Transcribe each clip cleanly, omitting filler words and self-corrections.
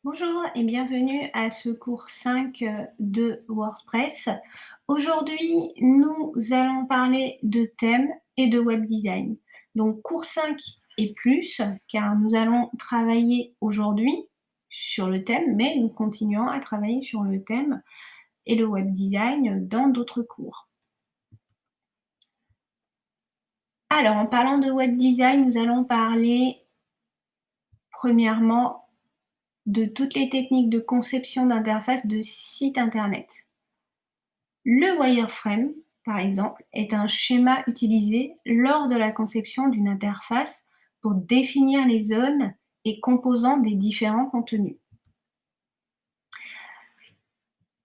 Bonjour et bienvenue à ce cours 5 de WordPress. Aujourd'hui, nous allons parler de thèmes et de web design. Donc cours 5 et plus, car nous allons travailler aujourd'hui sur le thème, mais nous continuons à travailler sur le thème et le web design dans d'autres cours. Alors, en parlant de web design, nous allons parler premièrement de toutes les techniques de conception d'interface de site internet. Le wireframe, par exemple, est un schéma utilisé lors de la conception d'une interface pour définir les zones et composants des différents contenus.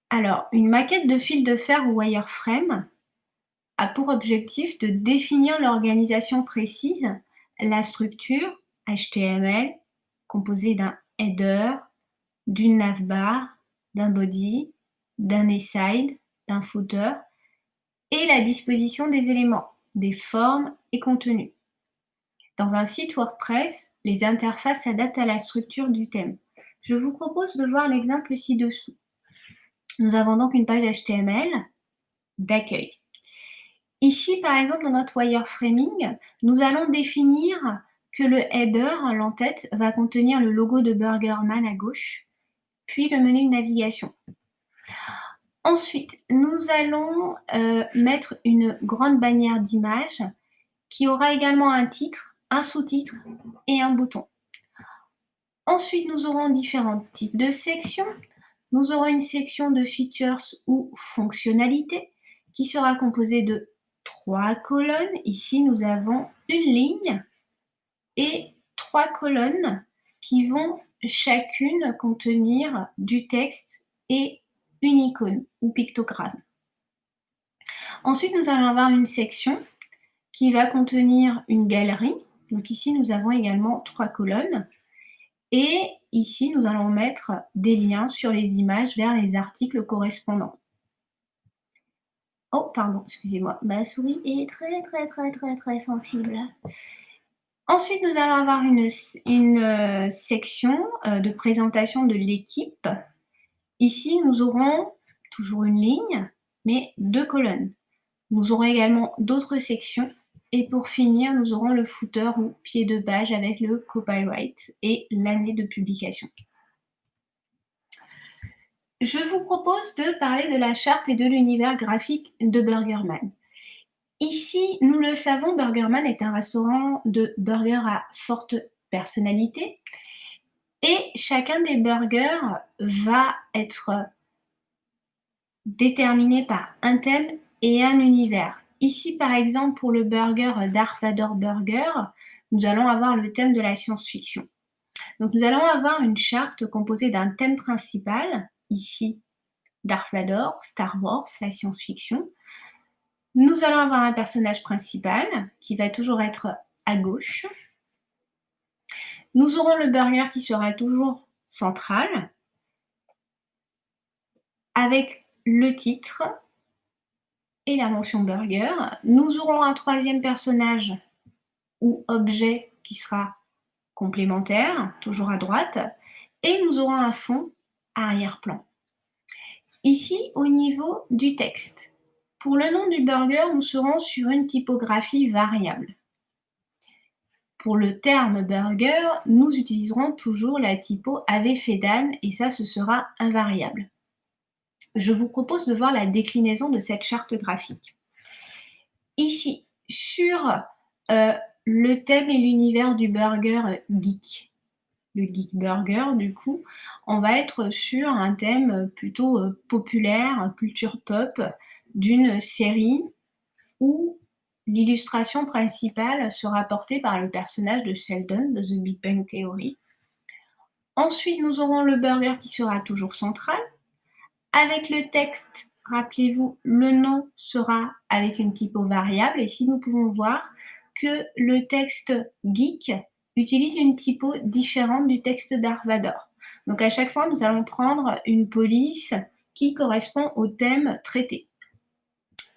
Alors, une maquette de fil de fer ou wireframe a pour objectif de définir l'organisation précise, la structure HTML composée d'un header, d'une navbar, d'un body, d'un aside, d'un footer, et la disposition des éléments, des formes et contenus. Dans un site WordPress, les interfaces s'adaptent à la structure du thème. Je vous propose de voir l'exemple ci-dessous. Nous avons donc une page HTML d'accueil. Ici, par exemple, dans notre wireframing, nous allons définir que le header, l'entête, va contenir le logo de Burgerman à gauche, puis le menu de navigation. Ensuite, nous allons mettre une grande bannière d'image qui aura également un titre, un sous-titre et un bouton. Ensuite, nous aurons différents types de sections. Nous aurons une section de features ou fonctionnalités qui sera composée de 3 colonnes. Ici, nous avons une ligne et 3 colonnes qui vont chacune contenir du texte et une icône ou pictogramme. Ensuite, nous allons avoir une section qui va contenir une galerie. Donc ici, nous avons également 3 colonnes. Et ici, nous allons mettre des liens sur les images vers les articles correspondants. Oh, pardon, excusez-moi, ma souris est très sensible. Ensuite, nous allons avoir une section de présentation de l'équipe. Ici, nous aurons toujours une ligne, mais 2 colonnes. Nous aurons également d'autres sections. Et pour finir, nous aurons le footer ou pied de page avec le copyright et l'année de publication. Je vous propose de parler de la charte et de l'univers graphique de Burgerman. Ici, nous le savons, Burgerman est un restaurant de burgers à forte personnalité et chacun des burgers va être déterminé par un thème et un univers. Ici, par exemple, pour le burger Darth Vader Burger, nous allons avoir le thème de la science-fiction. Donc, nous allons avoir une charte composée d'un thème principal, ici Darth Vader, Star Wars, la science-fiction. Nous allons avoir un personnage principal qui va toujours être à gauche. Nous aurons le burger qui sera toujours central, avec le titre et la mention burger. Nous aurons un troisième personnage ou objet qui sera complémentaire, toujours à droite, et nous aurons un fond arrière-plan. Ici, au niveau du texte, pour le nom du burger, nous serons sur une typographie variable. Pour le terme burger, nous utiliserons toujours la typo AVFEDAN et ça, ce sera invariable. Je vous propose de voir la déclinaison de cette charte graphique. Ici, sur le thème et l'univers du burger geek, le geek burger, du coup, on va être sur un thème plutôt populaire, culture pop, d'une série où l'illustration principale sera portée par le personnage de Sheldon de The Big Bang Theory. Ensuite, nous aurons le burger qui sera toujours central. Avec le texte, rappelez-vous, le nom sera avec une typo variable. Et ici, nous pouvons voir que le texte geek utilise une typo différente du texte Darth Vader. Donc à chaque fois, nous allons prendre une police qui correspond au thème traité.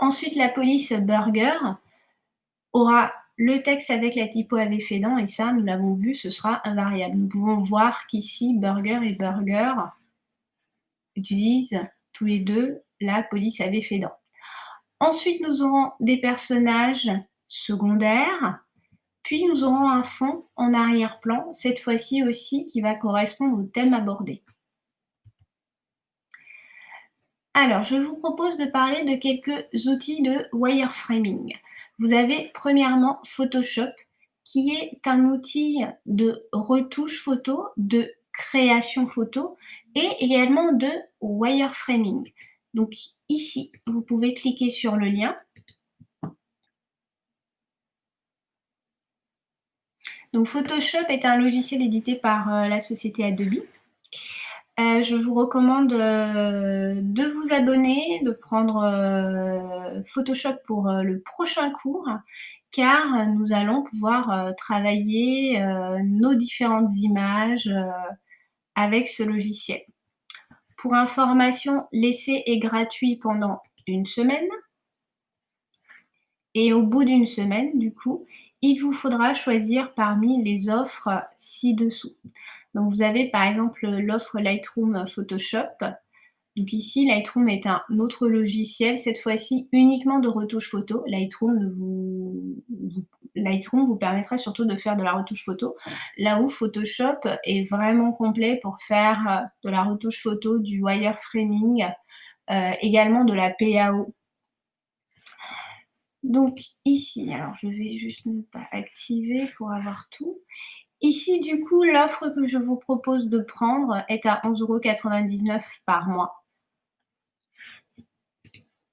Ensuite, la police burger aura Le texte avec la typo avait fait dents, et ça, nous l'avons vu, ce sera invariable. Nous pouvons voir qu'ici, burger et burger utilisent tous les deux la police avait fait dents. Ensuite, nous aurons des personnages secondaires, puis nous aurons un fond en arrière-plan, cette fois-ci aussi qui va correspondre au thème abordé. Alors, je vous propose de parler de quelques outils de wireframing. Vous avez premièrement Photoshop, qui est un outil de retouche photo, de création photo et également de wireframing. Donc ici, vous pouvez cliquer sur le lien. Donc Photoshop est un logiciel édité par la société Adobe. Je vous recommande de vous abonner, de prendre Photoshop pour le prochain cours, car nous allons pouvoir travailler nos différentes images avec ce logiciel. Pour information, l'essai est gratuit pendant une semaine. Et au bout d'une semaine, du coup, il vous faudra choisir parmi les offres ci-dessous. Donc vous avez par exemple l'offre Lightroom Photoshop. Donc ici, Lightroom est un autre logiciel, cette fois-ci uniquement de retouche photo. Lightroom vous permettra surtout de faire de la retouche photo, là où Photoshop est vraiment complet pour faire de la retouche photo, du wireframing, également de la PAO. Donc ici, alors je vais juste ne pas activer pour avoir tout. Ici, du coup, l'offre que je vous propose de prendre est à 11,99 € par mois.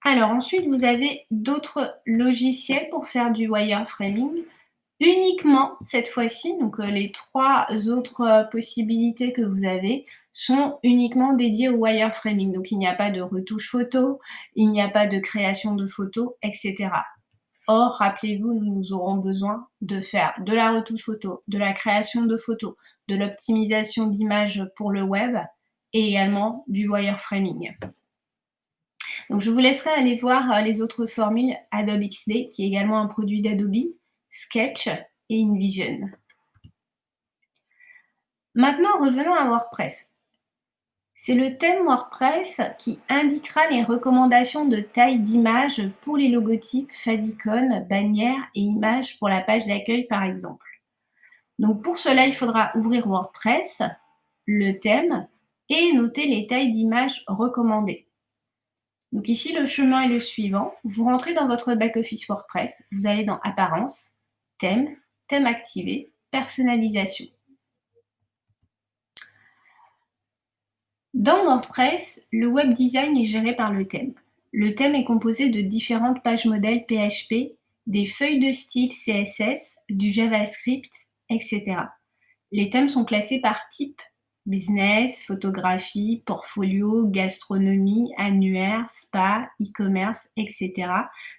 Alors ensuite, vous avez d'autres logiciels pour faire du wireframing. Uniquement cette fois-ci, donc les 3 autres possibilités que vous avez sont uniquement dédiées au wireframing. Donc il n'y a pas de retouche photo, il n'y a pas de création de photos, etc. Or, rappelez-vous, nous aurons besoin de faire de la retouche photo, de la création de photos, de l'optimisation d'images pour le web et également du wireframing. Donc je vous laisserai aller voir les autres formules Adobe XD, qui est également un produit d'Adobe, Sketch et InVision. Maintenant, revenons à WordPress. C'est le thème WordPress qui indiquera les recommandations de taille d'image pour les logotypes, favicon, bannières et images pour la page d'accueil par exemple. Donc pour cela, il faudra ouvrir WordPress, le thème et noter les tailles d'images recommandées. Donc ici, le chemin est le suivant. Vous rentrez dans votre back-office WordPress, vous allez dans Apparence, Thème, Thème activé, Personnalisation. Dans WordPress, le web design est géré par le thème. Le thème est composé de différentes pages modèles PHP, des feuilles de style CSS, du JavaScript, etc. Les thèmes sont classés par type: business, photographie, portfolio, gastronomie, annuaire, spa, e-commerce, etc.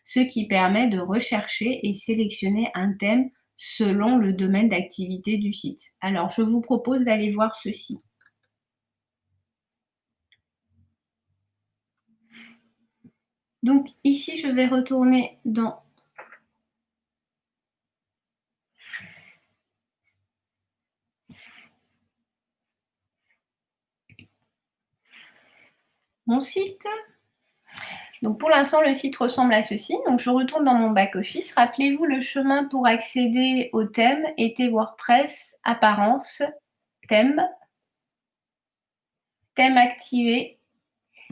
Ce qui permet de rechercher et sélectionner un thème selon le domaine d'activité du site. Alors, je vous propose d'aller voir ceci. Donc ici, je vais retourner dans mon site. Donc pour l'instant, le site ressemble à ceci. Donc je retourne dans mon back-office. Rappelez-vous, le chemin pour accéder au thème était WordPress, Apparence, Thème, Thème activé.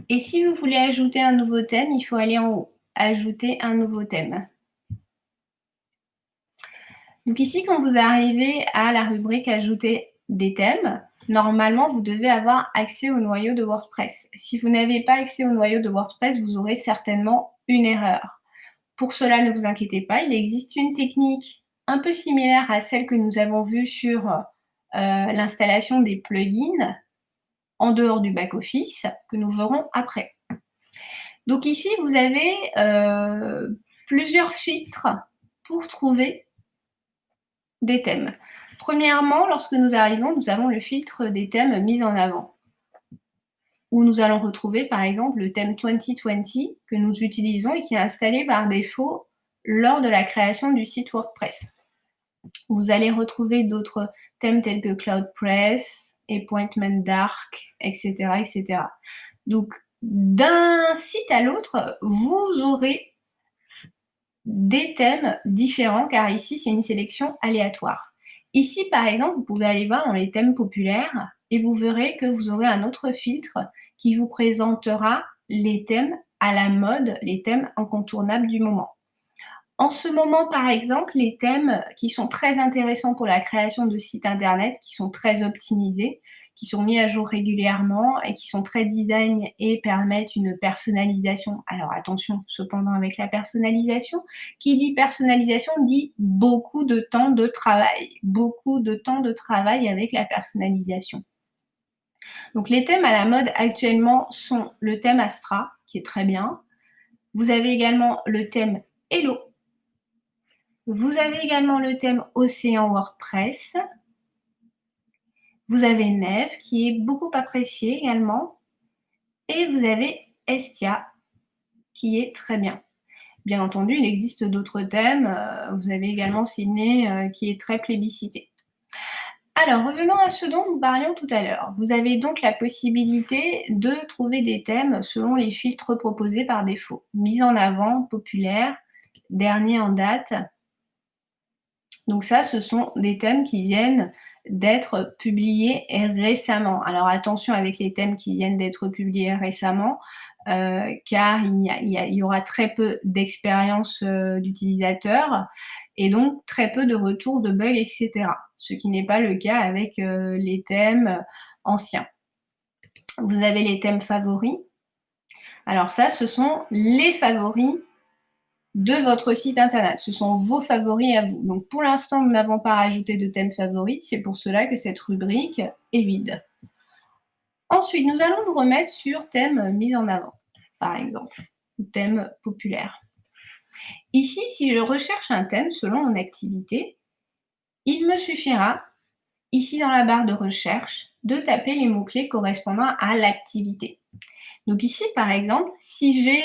Et si vous voulez ajouter un nouveau thème, il faut aller en haut, Ajouter un nouveau thème. Donc ici, quand vous arrivez à la rubrique Ajouter des thèmes, normalement, vous devez avoir accès au noyau de WordPress. Si vous n'avez pas accès au noyau de WordPress, vous aurez certainement une erreur. Pour cela, ne vous inquiétez pas, il existe une technique un peu similaire à celle que nous avons vue sur l'installation des plugins en dehors du back-office, que nous verrons après. Donc ici, vous avez plusieurs filtres pour trouver des thèmes. Premièrement, lorsque nous arrivons, nous avons le filtre des thèmes mis en avant, où nous allons retrouver par exemple le thème 2020 que nous utilisons et qui est installé par défaut lors de la création du site WordPress. Vous allez retrouver d'autres thèmes tels que CloudPress, Appointment Dark, etc., etc. Donc, d'un site à l'autre, vous aurez des thèmes différents, car ici, c'est une sélection aléatoire. Ici, par exemple, vous pouvez aller voir dans les thèmes populaires et vous verrez que vous aurez un autre filtre qui vous présentera les thèmes à la mode, les thèmes incontournables du moment. En ce moment, par exemple, les thèmes qui sont très intéressants pour la création de sites internet, qui sont très optimisés, qui sont mis à jour régulièrement et qui sont très design et permettent une personnalisation. Alors attention, cependant, avec la personnalisation, qui dit personnalisation dit beaucoup de temps de travail. Beaucoup de temps de travail avec la personnalisation. Donc les thèmes à la mode actuellement sont le thème Astra, qui est très bien. Vous avez également le thème Hello. Vous avez également le thème Océan WordPress. Vous avez Neve, qui est beaucoup apprécié également. Et vous avez Estia, qui est très bien. Bien entendu, il existe d'autres thèmes. Vous avez également Sydney, qui est très plébiscité. Alors, revenons à ce dont nous parlions tout à l'heure. Vous avez donc la possibilité de trouver des thèmes selon les filtres proposés par défaut. Mise en avant, populaire, dernier en date. Donc ça, ce sont des thèmes qui viennent d'être publiés récemment. Alors attention avec les thèmes qui viennent d'être publiés récemment, car il y aura très peu d'expérience d'utilisateur et donc très peu de retours de bugs, etc. Ce qui n'est pas le cas avec les thèmes anciens. Vous avez les thèmes favoris. Alors ça, ce sont les favoris de votre site internet. Ce sont vos favoris à vous. Donc pour l'instant, nous n'avons pas rajouté de thème favori. C'est pour cela que cette rubrique est vide. Ensuite, nous allons nous remettre sur thème mis en avant, par exemple, ou thème populaire. Ici, si je recherche un thème selon mon activité, il me suffira, ici dans la barre de recherche, de taper les mots-clés correspondant à l'activité. Donc ici, par exemple, si j'ai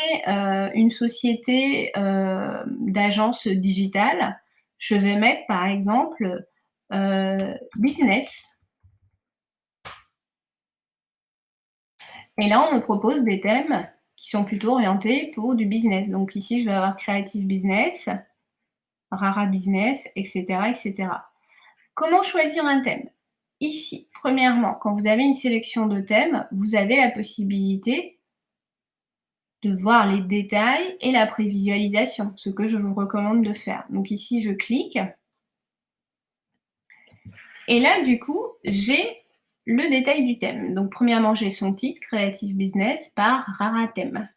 une société d'agence digitale, je vais mettre, par exemple, business. Et là, on me propose des thèmes qui sont plutôt orientés pour du business. Donc ici, je vais avoir Creative Business, Rara Business, etc., etc. Comment choisir un thème? Ici, premièrement, quand vous avez une sélection de thèmes, vous avez la possibilité de voir les détails et la prévisualisation, ce que je vous recommande de faire. Donc ici, je clique. Et là, du coup, j'ai le détail du thème. Donc premièrement, j'ai son titre, Creative Business par Rara Thème.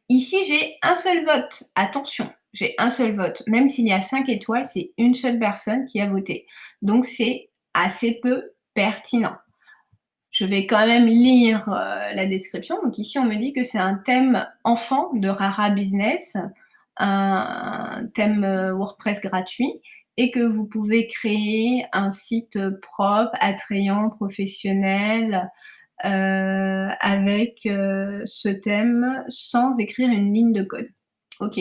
Ici, j'ai un seul vote. Attention, j'ai un seul vote. Même s'il y a 5 étoiles, c'est une seule personne qui a voté. Donc c'est assez peu pertinent. Je vais quand même lire la description. Donc ici, on me dit que c'est un thème enfant de Rara Business, un thème WordPress gratuit, et que vous pouvez créer un site propre, attrayant, professionnel, avec ce thème sans écrire une ligne de code. Ok.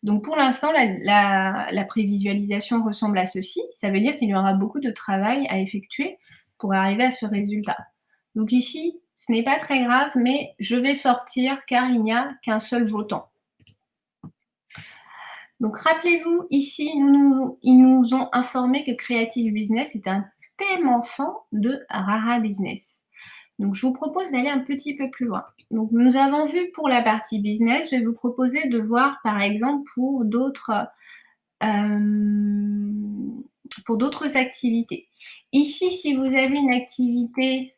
Donc pour l'instant, la prévisualisation ressemble à ceci. Ça veut dire qu'il y aura beaucoup de travail à effectuer pour arriver à ce résultat. Donc ici, ce n'est pas très grave, mais je vais sortir car il n'y a qu'un seul votant. Donc rappelez-vous, ici, ils nous ont informé que Creative Business est un thème enfant de Rara Business. Donc je vous propose d'aller un petit peu plus loin. Donc nous avons vu pour la partie business, je vais vous proposer de voir par exemple pour d'autres activités. Ici, si vous avez une activité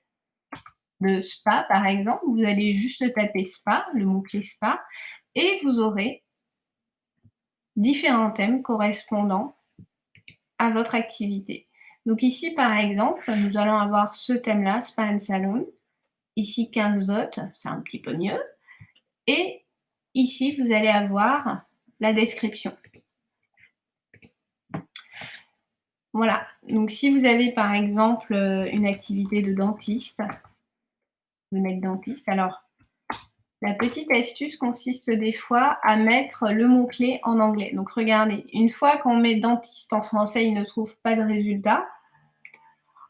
de spa par exemple, vous allez juste taper spa, le mot-clé spa, et vous aurez différents thèmes correspondant à votre activité. Donc ici par exemple, nous allons avoir ce thème-là, spa and salon. Ici 15 votes, c'est un petit peu mieux. Et ici, vous allez avoir la description. Voilà. Donc si vous avez par exemple une activité de dentiste, vous mettez dentiste, alors La petite astuce consiste des fois à mettre le mot-clé en anglais. Donc regardez, une fois qu'on met dentiste en français, il ne trouve pas de résultat.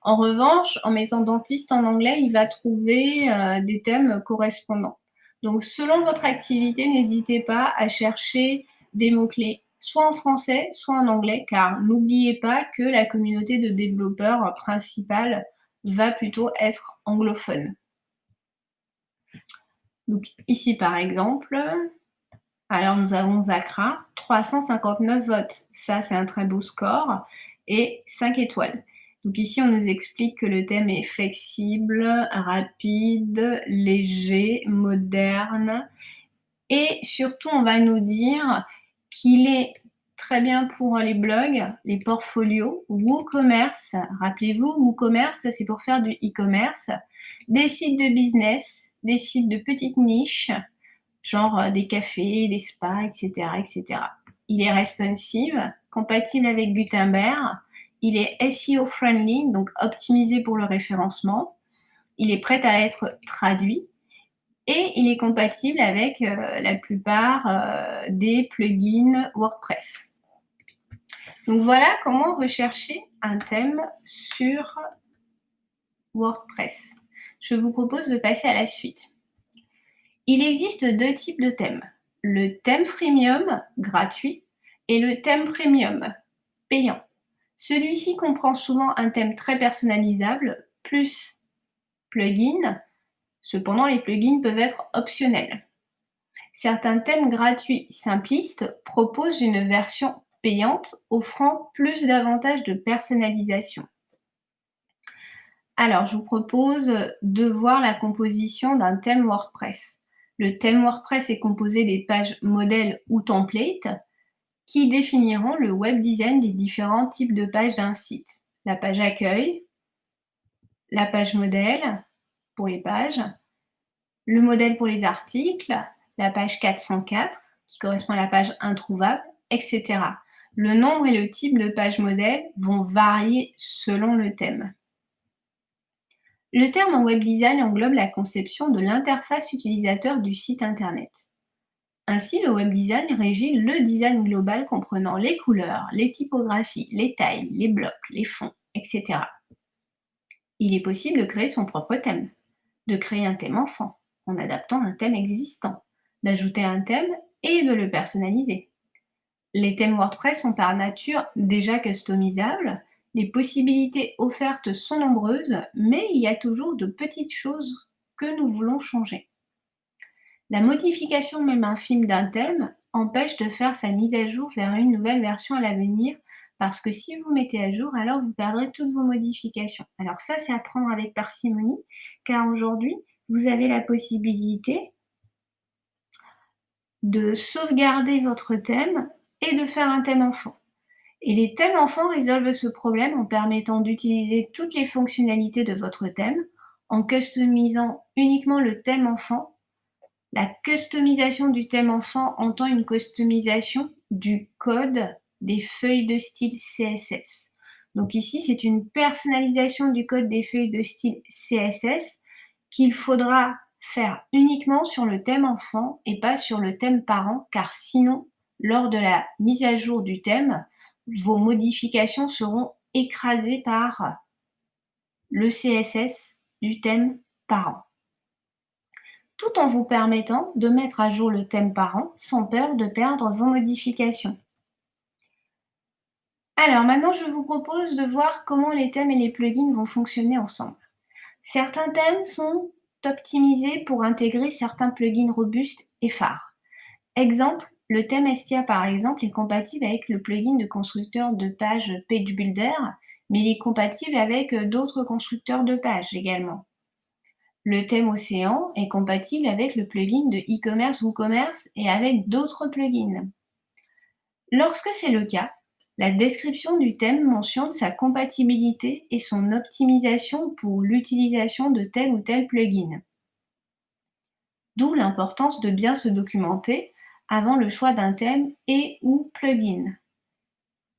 En revanche, en mettant dentiste en anglais, il va trouver des thèmes correspondants. Donc selon votre activité, n'hésitez pas à chercher des mots-clés, soit en français, soit en anglais, car n'oubliez pas que la communauté de développeurs principale va plutôt être anglophone. Donc ici par exemple, alors nous avons Zacra, 359 votes. Ça, c'est un très beau score et 5 étoiles. Donc ici, on nous explique que le thème est flexible, rapide, léger, moderne et surtout, on va nous dire qu'il est très bien pour les blogs, les portfolios, WooCommerce. Rappelez-vous, WooCommerce, c'est pour faire du e-commerce, des sites de business, des sites de petites niches, genre des cafés, des spas, etc., etc. Il est responsive, compatible avec Gutenberg, il est SEO friendly, donc optimisé pour le référencement, il est prêt à être traduit et il est compatible avec la plupart des plugins WordPress. Donc voilà comment rechercher un thème sur WordPress. Je vous propose de passer à la suite. Il existe deux types de thèmes. Le thème freemium, gratuit, et le thème premium, payant. Celui-ci comprend souvent un thème très personnalisable, plus plugins. Cependant, les plugins peuvent être optionnels. Certains thèmes gratuits simplistes proposent une version payante offrant plus d'avantages de personnalisation. Alors, je vous propose de voir la composition d'un thème WordPress. Le thème WordPress est composé des pages modèles ou templates qui définiront le web design des différents types de pages d'un site. La page accueil, la page modèle pour les pages, le modèle pour les articles, la page 404 qui correspond à la page introuvable, etc. Le nombre et le type de page modèle vont varier selon le thème. Le terme web design englobe la conception de l'interface utilisateur du site internet. Ainsi, le web design régit le design global comprenant les couleurs, les typographies, les tailles, les blocs, les fonds, etc. Il est possible de créer son propre thème, de créer un thème enfant en adaptant un thème existant, d'ajouter un thème et de le personnaliser. Les thèmes WordPress sont par nature déjà customisables. Les possibilités offertes sont nombreuses, mais il y a toujours de petites choses que nous voulons changer. La modification même infime d'un thème empêche de faire sa mise à jour vers une nouvelle version à l'avenir, parce que si vous mettez à jour, alors vous perdrez toutes vos modifications. Alors ça, c'est à prendre avec parcimonie, car aujourd'hui, vous avez la possibilité de sauvegarder votre thème et de faire un thème enfant. Et les thèmes enfants résolvent ce problème en permettant d'utiliser toutes les fonctionnalités de votre thème, en customisant uniquement le thème enfant. La customisation du thème enfant entend une customisation du code des feuilles de style CSS. Donc ici, c'est une personnalisation du code des feuilles de style CSS qu'il faudra faire uniquement sur le thème enfant et pas sur le thème parent, car sinon, lors de la mise à jour du thème, vos modifications seront écrasées par le CSS du thème parent, tout en vous permettant de mettre à jour le thème parent sans peur de perdre vos modifications. Alors maintenant, je vous propose de voir comment les thèmes et les plugins vont fonctionner ensemble. Certains thèmes sont optimisés pour intégrer certains plugins robustes et phares. Exemple, le thème Estia par exemple est compatible avec le plugin de constructeur de page Page Builder, mais il est compatible avec d'autres constructeurs de pages également. Le thème Océan est compatible avec le plugin de e-commerce WooCommerce et avec d'autres plugins. Lorsque c'est le cas, la description du thème mentionne sa compatibilité et son optimisation pour l'utilisation de tel ou tel plugin. D'où l'importance de bien se documenter avant le choix d'un thème et ou plugin.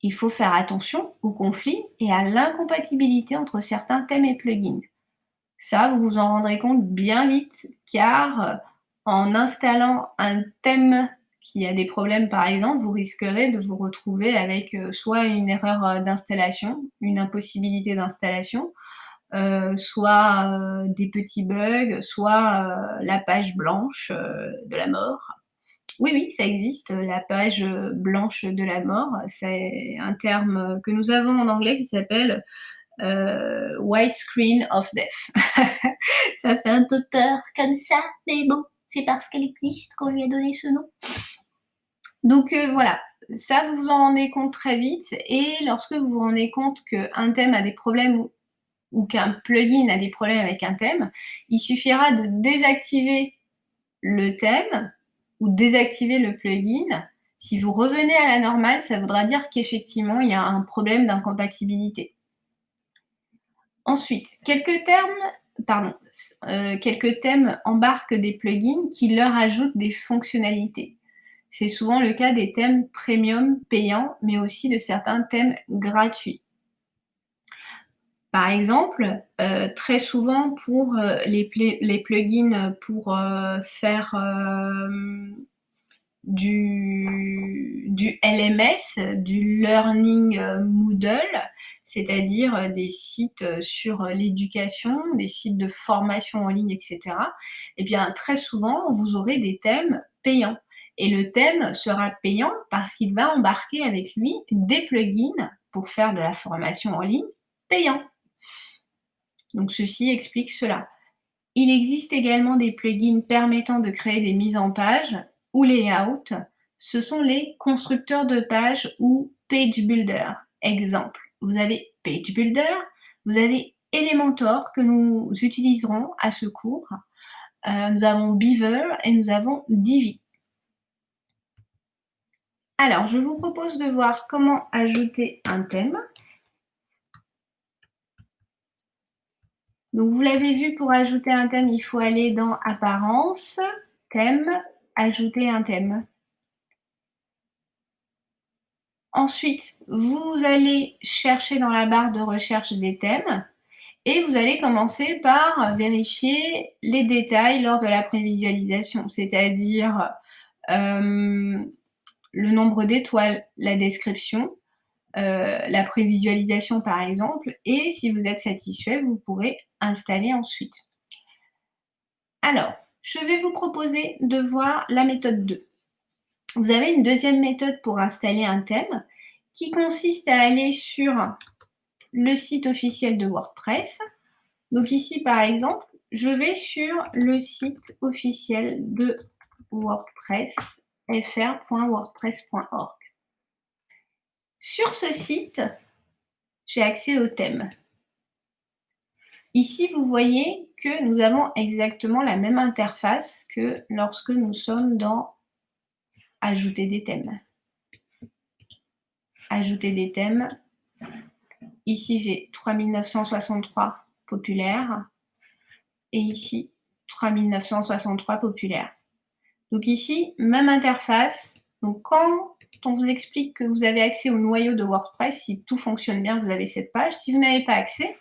Il faut faire attention aux conflits et à l'incompatibilité entre certains thèmes et plugins. Ça, vous vous en rendrez compte bien vite, car En installant un thème qui a des problèmes, par exemple, vous risquerez de vous retrouver avec, soit une erreur, d'installation, une impossibilité d'installation, soit, des petits bugs, soit, la page blanche, de la mort. Oui, oui, ça existe, la page, blanche de la mort. C'est un terme, que nous avons en anglais qui s'appelle, white screen of death. Ça fait un peu peur comme ça, mais bon, c'est parce qu'elle existe qu'on lui a donné ce nom. Donc voilà, ça vous vous en rendez compte très vite et lorsque vous vous rendez compte qu'un thème a des problèmes ou qu'un plugin a des problèmes avec un thème, il suffira de désactiver le thème ou désactiver le plugin. Si vous revenez à la normale, ça voudra dire qu'effectivement, il y a un problème d'incompatibilité. Ensuite, quelques thèmes embarquent des plugins qui leur ajoutent des fonctionnalités. C'est souvent le cas des thèmes premium payants, mais aussi de certains thèmes gratuits. Par exemple, très souvent pour, les plugins pour, faire, du LMS, du learning, Moodle, c'est-à-dire, des sites, sur, l'éducation, des sites de formation en ligne et cetera. Et bien, très souvent, vous aurez des thèmes payants et le thème sera payant parce qu'il va embarquer avec lui des plugins pour faire de la formation en ligne payant. Donc ceci explique cela. Il existe également des plugins permettant de créer des mises en page ou layout. Ce sont les constructeurs de pages ou page builder. Exemple, vous avez page builder, vous avez Elementor que nous utiliserons à ce cours. Nous avons Beaver et nous avons Divi. Alors, je vous propose de voir comment ajouter un thème. Donc, vous l'avez vu, pour ajouter un thème, il faut aller dans Apparence, Thème, Ajouter un thème. Ensuite, vous allez chercher dans la barre de recherche des thèmes et vous allez commencer par vérifier les détails lors de la prévisualisation, c'est-à-dire le nombre d'étoiles, la description, la prévisualisation par exemple, et si vous êtes satisfait, vous pourrez installer ensuite. Alors, je vais vous proposer de voir la méthode 2. Vous avez une deuxième méthode pour installer un thème qui consiste à aller sur le site officiel de WordPress. Donc ici, par exemple, je vais sur le site officiel de WordPress, fr.wordpress.org. Sur ce site, j'ai accès au thème. Ici, vous voyez que nous avons exactement la même interface que lorsque nous sommes dans Ajouter des thèmes. Ajouter des thèmes. Ici, j'ai 3963 populaires et ici, 3963 populaires. Donc ici, même interface. Donc quand on vous explique que vous avez accès au noyau de WordPress, si tout fonctionne bien, vous avez cette page. Si vous n'avez pas accès,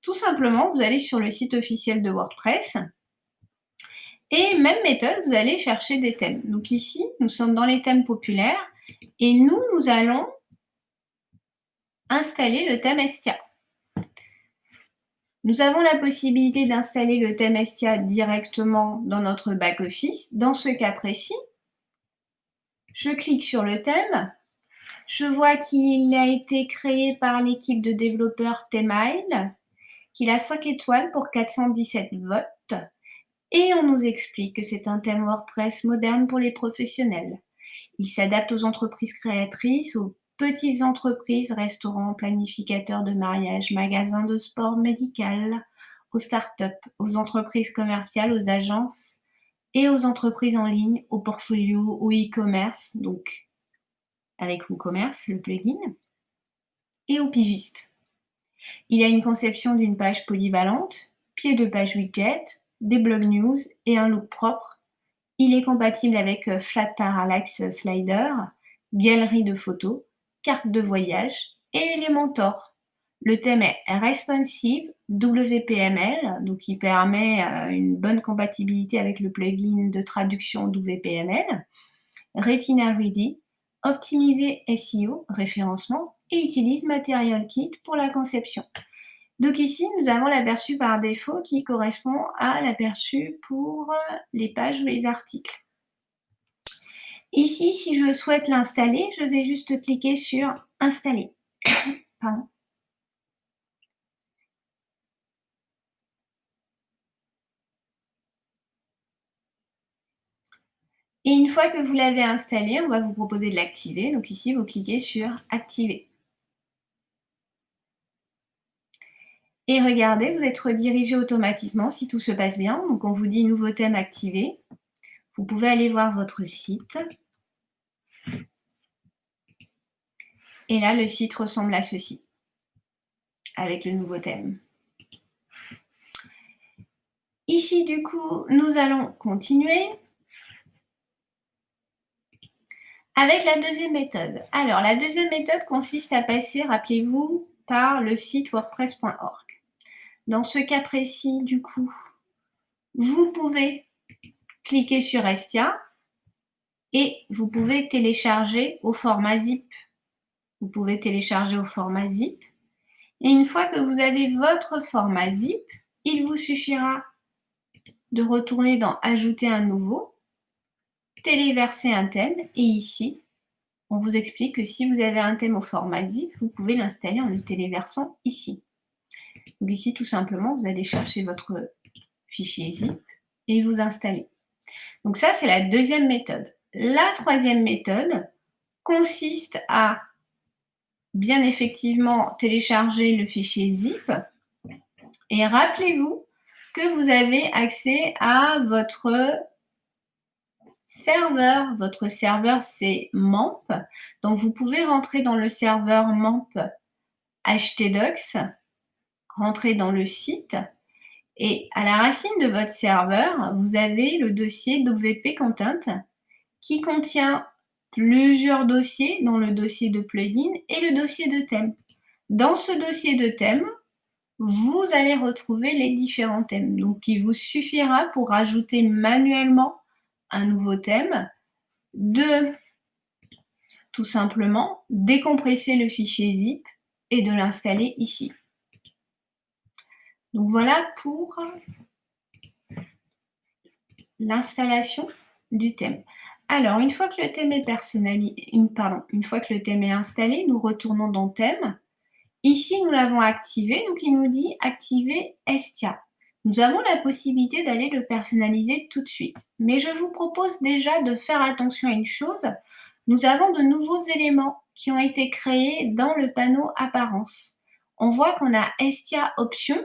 tout simplement, vous allez sur le site officiel de WordPress et même méthode, vous allez chercher des thèmes. Donc ici, nous sommes dans les thèmes populaires et nous allons installer le thème Estia. Nous avons la possibilité d'installer le thème Estia directement dans notre back-office. Dans ce cas précis, je clique sur le thème. Je vois qu'il a été créé par l'équipe de développeurs Themail, qu'il a 5 étoiles pour 417 votes. Et on nous explique que c'est un thème WordPress moderne pour les professionnels. Il s'adapte aux entreprises créatrices, aux petites entreprises, restaurants, planificateurs de mariage, magasins de sport médical, aux startups, aux entreprises commerciales, aux agences et aux entreprises en ligne, aux portfolios, au e-commerce, donc avec WooCommerce, le plugin, et aux pigistes. Il a une conception d'une page polyvalente, pied de page widget, des blog news et un look propre. Il est compatible avec Flat Parallax Slider, galerie de photos, carte de voyage et Elementor. Le thème est Responsive WPML, donc il permet une bonne compatibilité avec le plugin de traduction WPML. Retina Ready, optimiser SEO, référencement, et utilise Material Kit pour la conception. Donc ici, nous avons l'aperçu par défaut qui correspond à l'aperçu pour les pages ou les articles. Ici, si je souhaite l'installer, je vais juste cliquer sur « Installer ». Pardon. Et une fois que vous l'avez installé, on va vous proposer de l'activer. Donc ici, vous cliquez sur « Activer ». Et regardez, vous êtes redirigé automatiquement si tout se passe bien. Donc on vous dit « Nouveau thème activé ». Vous pouvez aller voir votre site. Et là, le site ressemble à ceci, avec le nouveau thème. Ici, du coup, nous allons continuer avec la deuxième méthode. Alors, la deuxième méthode consiste à passer, rappelez-vous, par le site wordpress.org. Dans ce cas précis, du coup, vous pouvez cliquer sur Estia et vous pouvez télécharger au format zip. Vous pouvez télécharger au format zip. Et une fois que vous avez votre format zip, il vous suffira de retourner dans Ajouter un nouveau, téléverser un thème, et ici, on vous explique que si vous avez un thème au format zip, vous pouvez l'installer en le téléversant ici. Donc ici, tout simplement, vous allez chercher votre fichier zip et vous installez. Donc ça, c'est la deuxième méthode. La troisième méthode consiste à bien effectivement télécharger le fichier zip et rappelez-vous que vous avez accès à votre serveur. Votre serveur, c'est MAMP. Donc, vous pouvez rentrer dans le serveur MAMP htdocs, rentrer dans le site et à la racine de votre serveur, vous avez le dossier WP Content qui contient plusieurs dossiers, dont le dossier de plugin et le dossier de thème. Dans ce dossier de thème, vous allez retrouver les différents thèmes. Donc, il vous suffira pour ajouter manuellement un nouveau thème de tout simplement décompresser le fichier zip et de l'installer ici. Donc voilà pour l'installation du thème. Alors, une fois que le thème est une fois que le thème est installé, nous retournons dans thème. Ici, nous l'avons activé, donc il nous dit activer Estia. Nous avons la possibilité d'aller le personnaliser tout de suite. Mais je vous propose déjà de faire attention à une chose. Nous avons de nouveaux éléments qui ont été créés dans le panneau apparence. On voit qu'on a Estia Options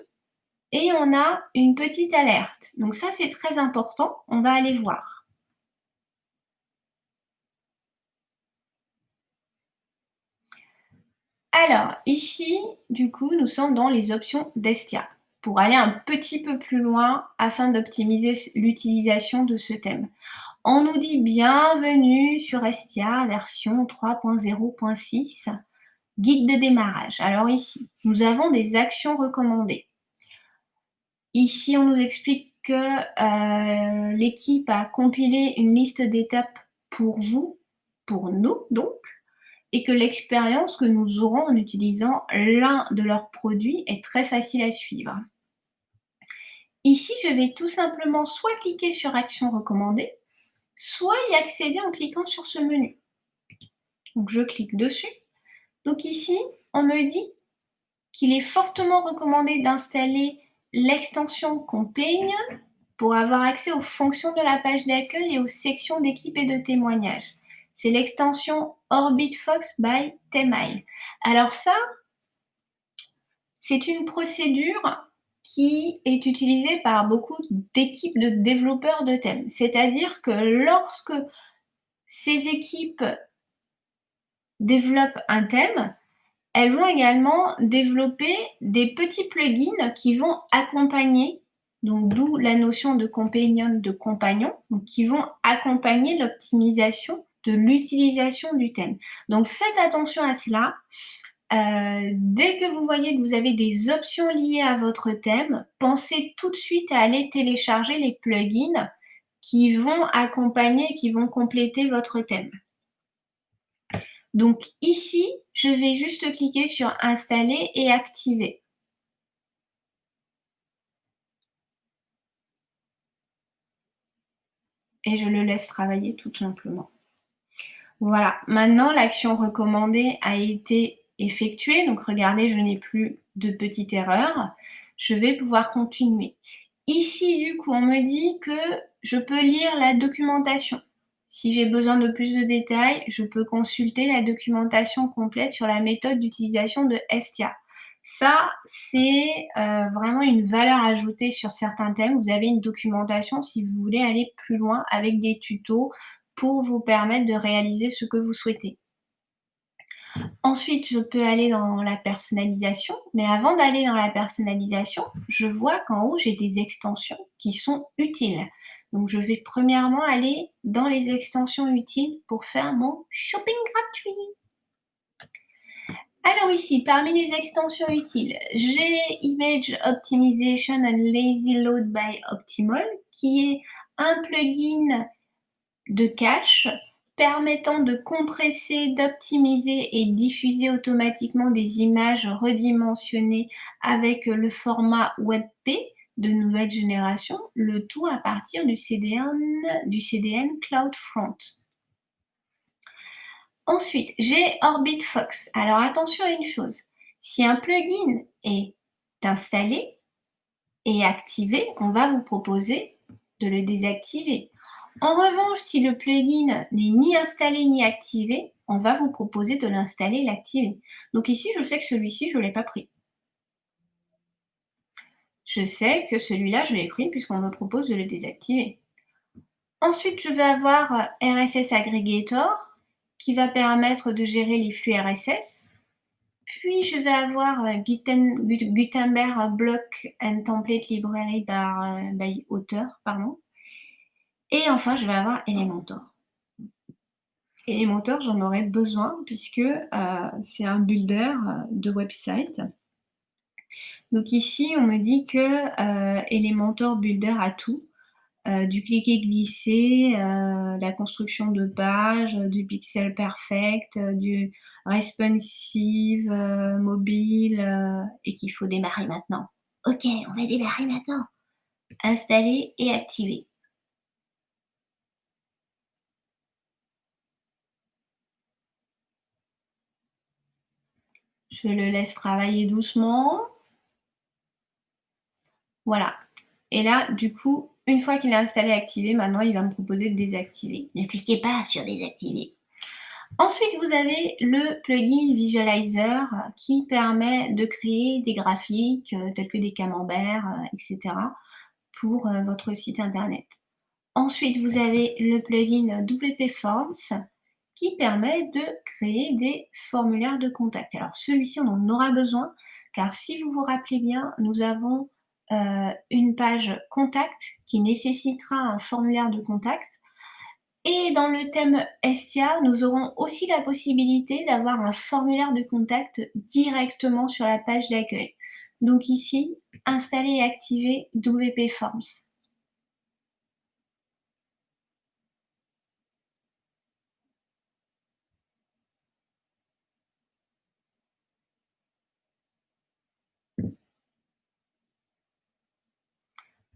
et on a une petite alerte. Donc ça, c'est très important. On va aller voir. Alors, ici, du coup, nous sommes dans les options d'Estia pour aller un petit peu plus loin afin d'optimiser l'utilisation de ce thème. On nous dit bienvenue sur Estia version 3.0.6, guide de démarrage. Alors ici, nous avons des actions recommandées. Ici, on nous explique que l'équipe a compilé une liste d'étapes pour vous, pour nous donc, et que l'expérience que nous aurons en utilisant l'un de leurs produits est très facile à suivre. Ici, je vais tout simplement soit cliquer sur Action recommandée, soit y accéder en cliquant sur ce menu. Donc, je clique dessus. Donc ici, on me dit qu'il est fortement recommandé d'installer l'extension Companion pour avoir accès aux fonctions de la page d'accueil et aux sections d'équipe et de témoignages. C'est l'extension Orbit Fox by Themail. Alors ça, c'est une procédure qui est utilisée par beaucoup d'équipes de développeurs de thèmes. C'est-à-dire que lorsque ces équipes développent un thème, elles vont également développer des petits plugins qui vont accompagner, donc d'où la notion de companion, de compagnon, donc qui vont accompagner l'optimisation de l'utilisation du thème. Donc faites attention à cela. Dès que vous voyez que vous avez des options liées à votre thème, pensez tout de suite à aller télécharger les plugins qui vont accompagner, qui vont compléter votre thème. Donc ici, je vais juste cliquer sur installer et activer. Et je le laisse travailler tout simplement. Voilà, maintenant l'action recommandée a été effectuée, donc regardez, je n'ai plus de petite erreur. Je vais pouvoir continuer. Ici, du coup, on me dit que je peux lire la documentation. Si j'ai besoin de plus de détails, je peux consulter la documentation complète sur la méthode d'utilisation de Estia. Ça, c'est vraiment une valeur ajoutée sur certains thèmes. Vous avez une documentation si vous voulez aller plus loin avec des tutos pour vous permettre de réaliser ce que vous souhaitez. Ensuite, je peux aller dans la personnalisation, mais avant d'aller dans la personnalisation, je vois qu'en haut, j'ai des extensions qui sont utiles. Donc je vais premièrement aller dans les extensions utiles pour faire mon shopping gratuit. Alors ici, parmi les extensions utiles, j'ai Image Optimization and Lazy Load by Optimal, qui est un plugin de cache permettant de compresser, d'optimiser et diffuser automatiquement des images redimensionnées avec le format WebP de nouvelle génération, le tout à partir du CDN CloudFront. Ensuite, j'ai OrbitFox. Alors attention à une chose, si un plugin est installé et activé, on va vous proposer de le désactiver. En revanche, si le plugin n'est ni installé ni activé, on va vous proposer de l'installer et l'activer. Donc ici, je sais que celui-ci, je ne l'ai pas pris. Je sais que celui-là, je l'ai pris puisqu'on me propose de le désactiver. Ensuite, je vais avoir RSS Aggregator qui va permettre de gérer les flux RSS. Puis, je vais avoir Gutenberg Block and Template Library by Author, pardon. Et enfin, je vais avoir Elementor. Elementor, j'en aurais besoin puisque c'est un builder de website. Donc ici, on me dit que Elementor Builder a tout. Du cliquer-glisser, la construction de pages, du pixel perfect, du responsive, mobile, et qu'il faut démarrer maintenant. Ok, on va démarrer maintenant. Installer et activer. Je le laisse travailler doucement. Voilà. Et là, du coup, une fois qu'il est installé et activé, maintenant, il va me proposer de désactiver. Ne cliquez pas sur désactiver. Ensuite, vous avez le plugin Visualizer qui permet de créer des graphiques tels que des camemberts, etc. pour votre site internet. Ensuite, vous avez le plugin WP Forms qui permet de créer des formulaires de contact. Alors celui-ci, on en aura besoin car si vous vous rappelez bien, nous avons une page contact qui nécessitera un formulaire de contact. Et dans le thème Estia, nous aurons aussi la possibilité d'avoir un formulaire de contact directement sur la page d'accueil. Donc ici, installer et activer WP Forms.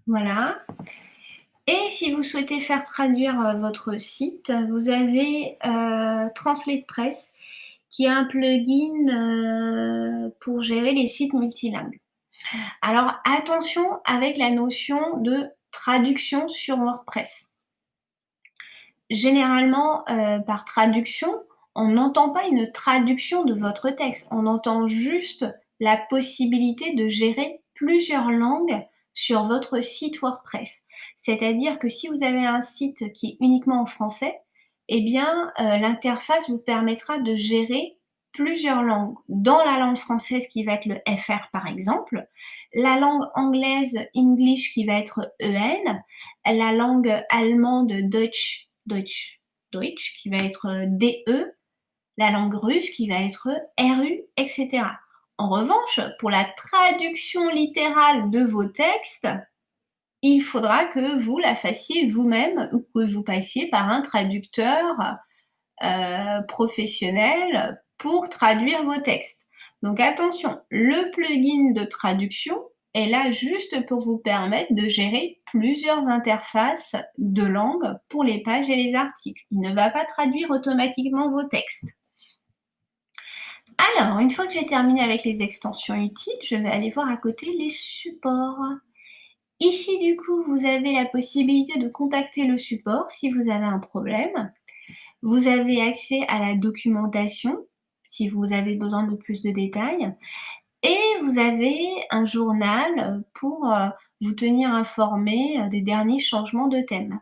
Voilà. Et si vous souhaitez faire traduire votre site, vous avez TranslatePress qui est un plugin pour gérer les sites multilingues. Alors attention avec la notion de traduction sur WordPress. Généralement, par traduction, on n'entend pas une traduction de votre texte, on entend juste la possibilité de gérer plusieurs langues sur votre site WordPress. C'est-à-dire que si vous avez un site qui est uniquement en français, eh bien, l'interface vous permettra de gérer plusieurs langues. Dans la langue française qui va être le FR par exemple, la langue anglaise English qui va être EN, la langue allemande Deutsch qui va être DE, la langue russe qui va être RU, etc. En revanche, pour la traduction littérale de vos textes, il faudra que vous la fassiez vous-même ou que vous passiez par un traducteur professionnel pour traduire vos textes. Donc attention, le plugin de traduction est là juste pour vous permettre de gérer plusieurs interfaces de langue pour les pages et les articles. Il ne va pas traduire automatiquement vos textes. Alors, une fois que j'ai terminé avec les extensions utiles, je vais aller voir à côté les supports. Ici, du coup, vous avez la possibilité de contacter le support si vous avez un problème. Vous avez accès à la documentation, si vous avez besoin de plus de détails. Et vous avez un journal pour vous tenir informé des derniers changements de thème.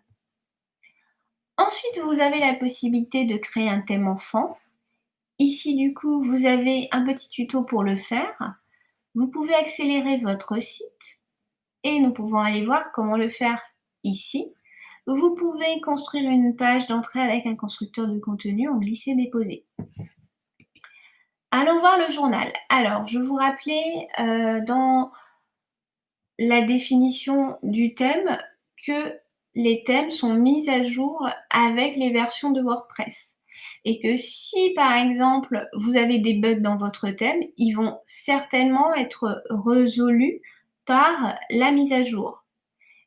Ensuite, vous avez la possibilité de créer un thème enfant. Ici, du coup, vous avez un petit tuto pour le faire. Vous pouvez accélérer votre site et nous pouvons aller voir comment le faire ici. Vous pouvez construire une page d'entrée avec un constructeur de contenu en glisser-déposer. Allons voir le journal. Alors, je vous rappelais dans la définition du thème que les thèmes sont mis à jour avec les versions de WordPress. Et que si, par exemple, vous avez des bugs dans votre thème, ils vont certainement être résolus par la mise à jour.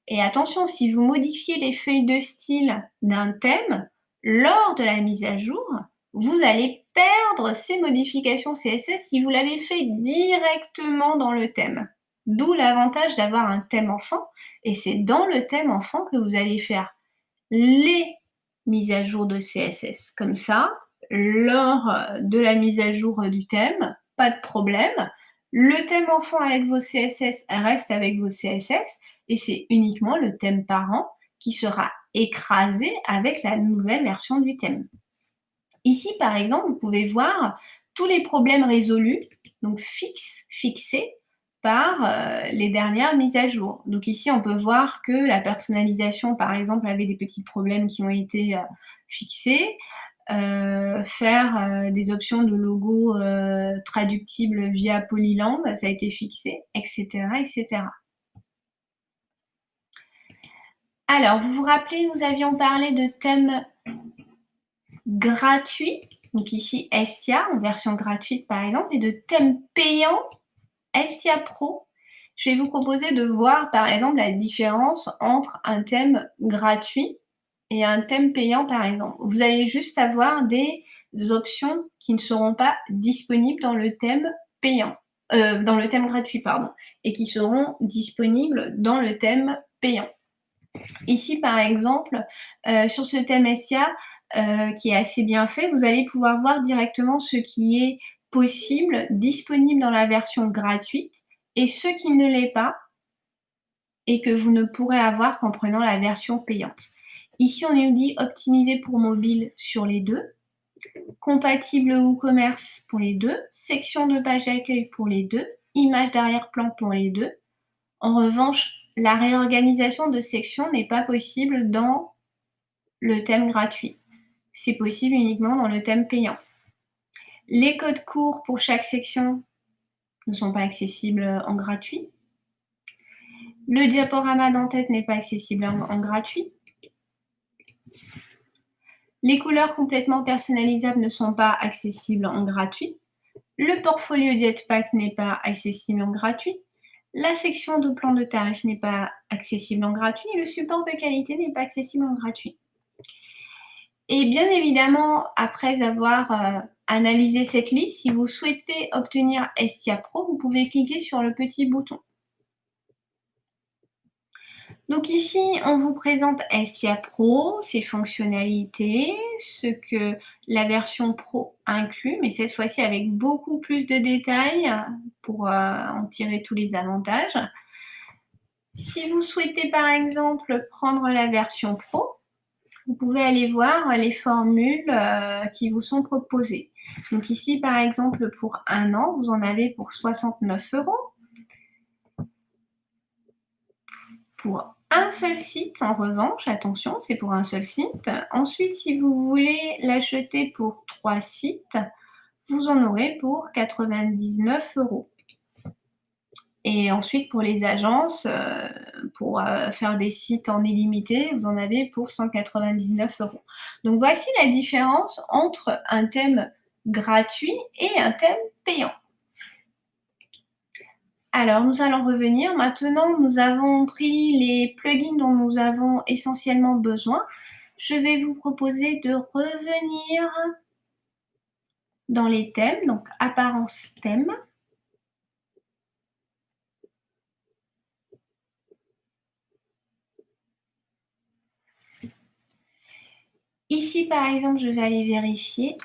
Et attention, si vous modifiez les feuilles de style d'un thème, lors de la mise à jour, vous allez perdre ces modifications CSS si vous l'avez fait directement dans le thème. D'où l'avantage d'avoir un thème enfant, et c'est dans le thème enfant que vous allez faire les mises à jour de CSS. Comme ça, lors de la mise à jour du thème, pas de problème. Le thème enfant avec vos CSS reste avec vos CSS, et c'est uniquement le thème parent qui sera écrasé avec la nouvelle version du thème. Ici, par exemple, vous pouvez voir tous les problèmes résolus, donc fixés par les dernières mises à jour. Donc ici, on peut voir que la personnalisation, par exemple, avait des petits problèmes qui ont été fixés. Faire des options de logo traductibles via Polylang, ça a été fixé, etc., etc. Alors, vous vous rappelez, nous avions parlé de thèmes gratuits, donc ici Estia en version gratuite par exemple, et de thèmes payants Estia Pro. Je vais vous proposer de voir par exemple la différence entre un thème gratuit et un thème payant par exemple. Vous allez juste avoir des options qui ne seront pas disponibles dans le thème payant, dans le thème gratuit pardon, et qui seront disponibles dans le thème payant. Ici, par exemple, sur ce thème SIA, qui est assez bien fait, vous allez pouvoir voir directement ce qui est possible, disponible dans la version gratuite, et ce qui ne l'est pas, et que vous ne pourrez avoir qu'en prenant la version payante. Ici, on nous dit optimisé pour mobile sur les deux, compatible WooCommerce pour les deux, section de page d'accueil pour les deux, image d'arrière-plan pour les deux. En revanche, la réorganisation de sections n'est pas possible dans le thème gratuit. C'est possible uniquement dans le thème payant. Les codes courts pour chaque section ne sont pas accessibles en gratuit. Le diaporama d'en-tête n'est pas accessible en gratuit. Les couleurs complètement personnalisables ne sont pas accessibles en gratuit. Le portfolio Jetpack n'est pas accessible en gratuit. La section de plan de tarif n'est pas accessible en gratuit. Et le support de qualité n'est pas accessible en gratuit. Et bien évidemment, après avoir analysé cette liste, si vous souhaitez obtenir Estia Pro, vous pouvez cliquer sur le petit bouton. Donc ici, on vous présente Estia Pro, ses fonctionnalités, ce que la version Pro inclut, mais cette fois-ci avec beaucoup plus de détails pour en tirer tous les avantages. Si vous souhaitez par exemple prendre la version Pro, vous pouvez aller voir les formules qui vous sont proposées. Donc ici, par exemple, pour 1 an, vous en avez pour 69 €. pour un seul site en revanche, attention, c'est pour un seul site. Ensuite, si vous voulez l'acheter pour 3 sites, vous en aurez pour 99 €. Et ensuite pour les agences, pour, faire des sites en illimité, vous en avez pour 199 €. Donc voici la différence entre un thème gratuit et un thème payant. Alors nous allons revenir. Maintenant, nous avons pris les plugins dont nous avons essentiellement besoin. Je vais vous proposer de revenir dans les thèmes, donc apparence thème. Ici, par exemple, je vais aller vérifier.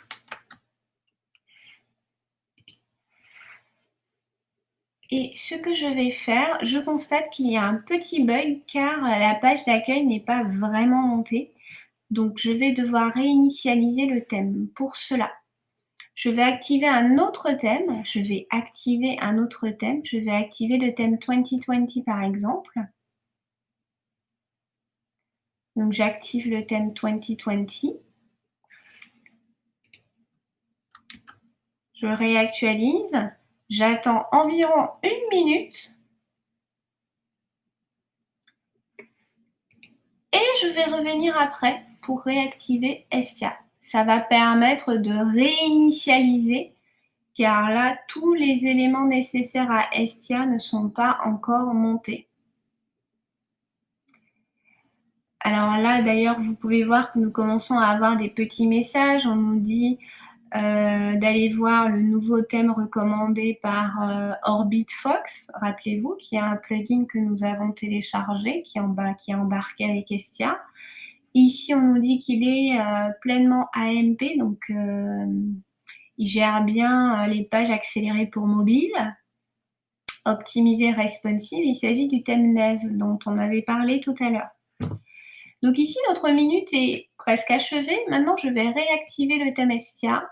Et ce que je vais faire, je constate qu'il y a un petit bug car la page d'accueil n'est pas vraiment montée. Donc je vais devoir réinitialiser le thème. Pour cela, je vais activer un autre thème. Je vais activer le thème 2020 par exemple. Donc j'active le thème 2020. Je réactualise. J'attends environ 1 minute. Et je vais revenir après pour réactiver Estia. Ça va permettre de réinitialiser car là, tous les éléments nécessaires à Estia ne sont pas encore montés. Alors là, d'ailleurs, vous pouvez voir que nous commençons à avoir des petits messages. On nous dit d'aller voir le nouveau thème recommandé par OrbitFox, rappelez-vous, qui est un plugin que nous avons téléchargé, qui est embarqué avec Estia. Ici, on nous dit qu'il est pleinement AMP, donc il gère bien les pages accélérées pour mobile. Optimisé responsive, il s'agit du thème Neve dont on avait parlé tout à l'heure. Donc ici, notre minute est presque achevée. Maintenant, je vais réactiver le thème Estia.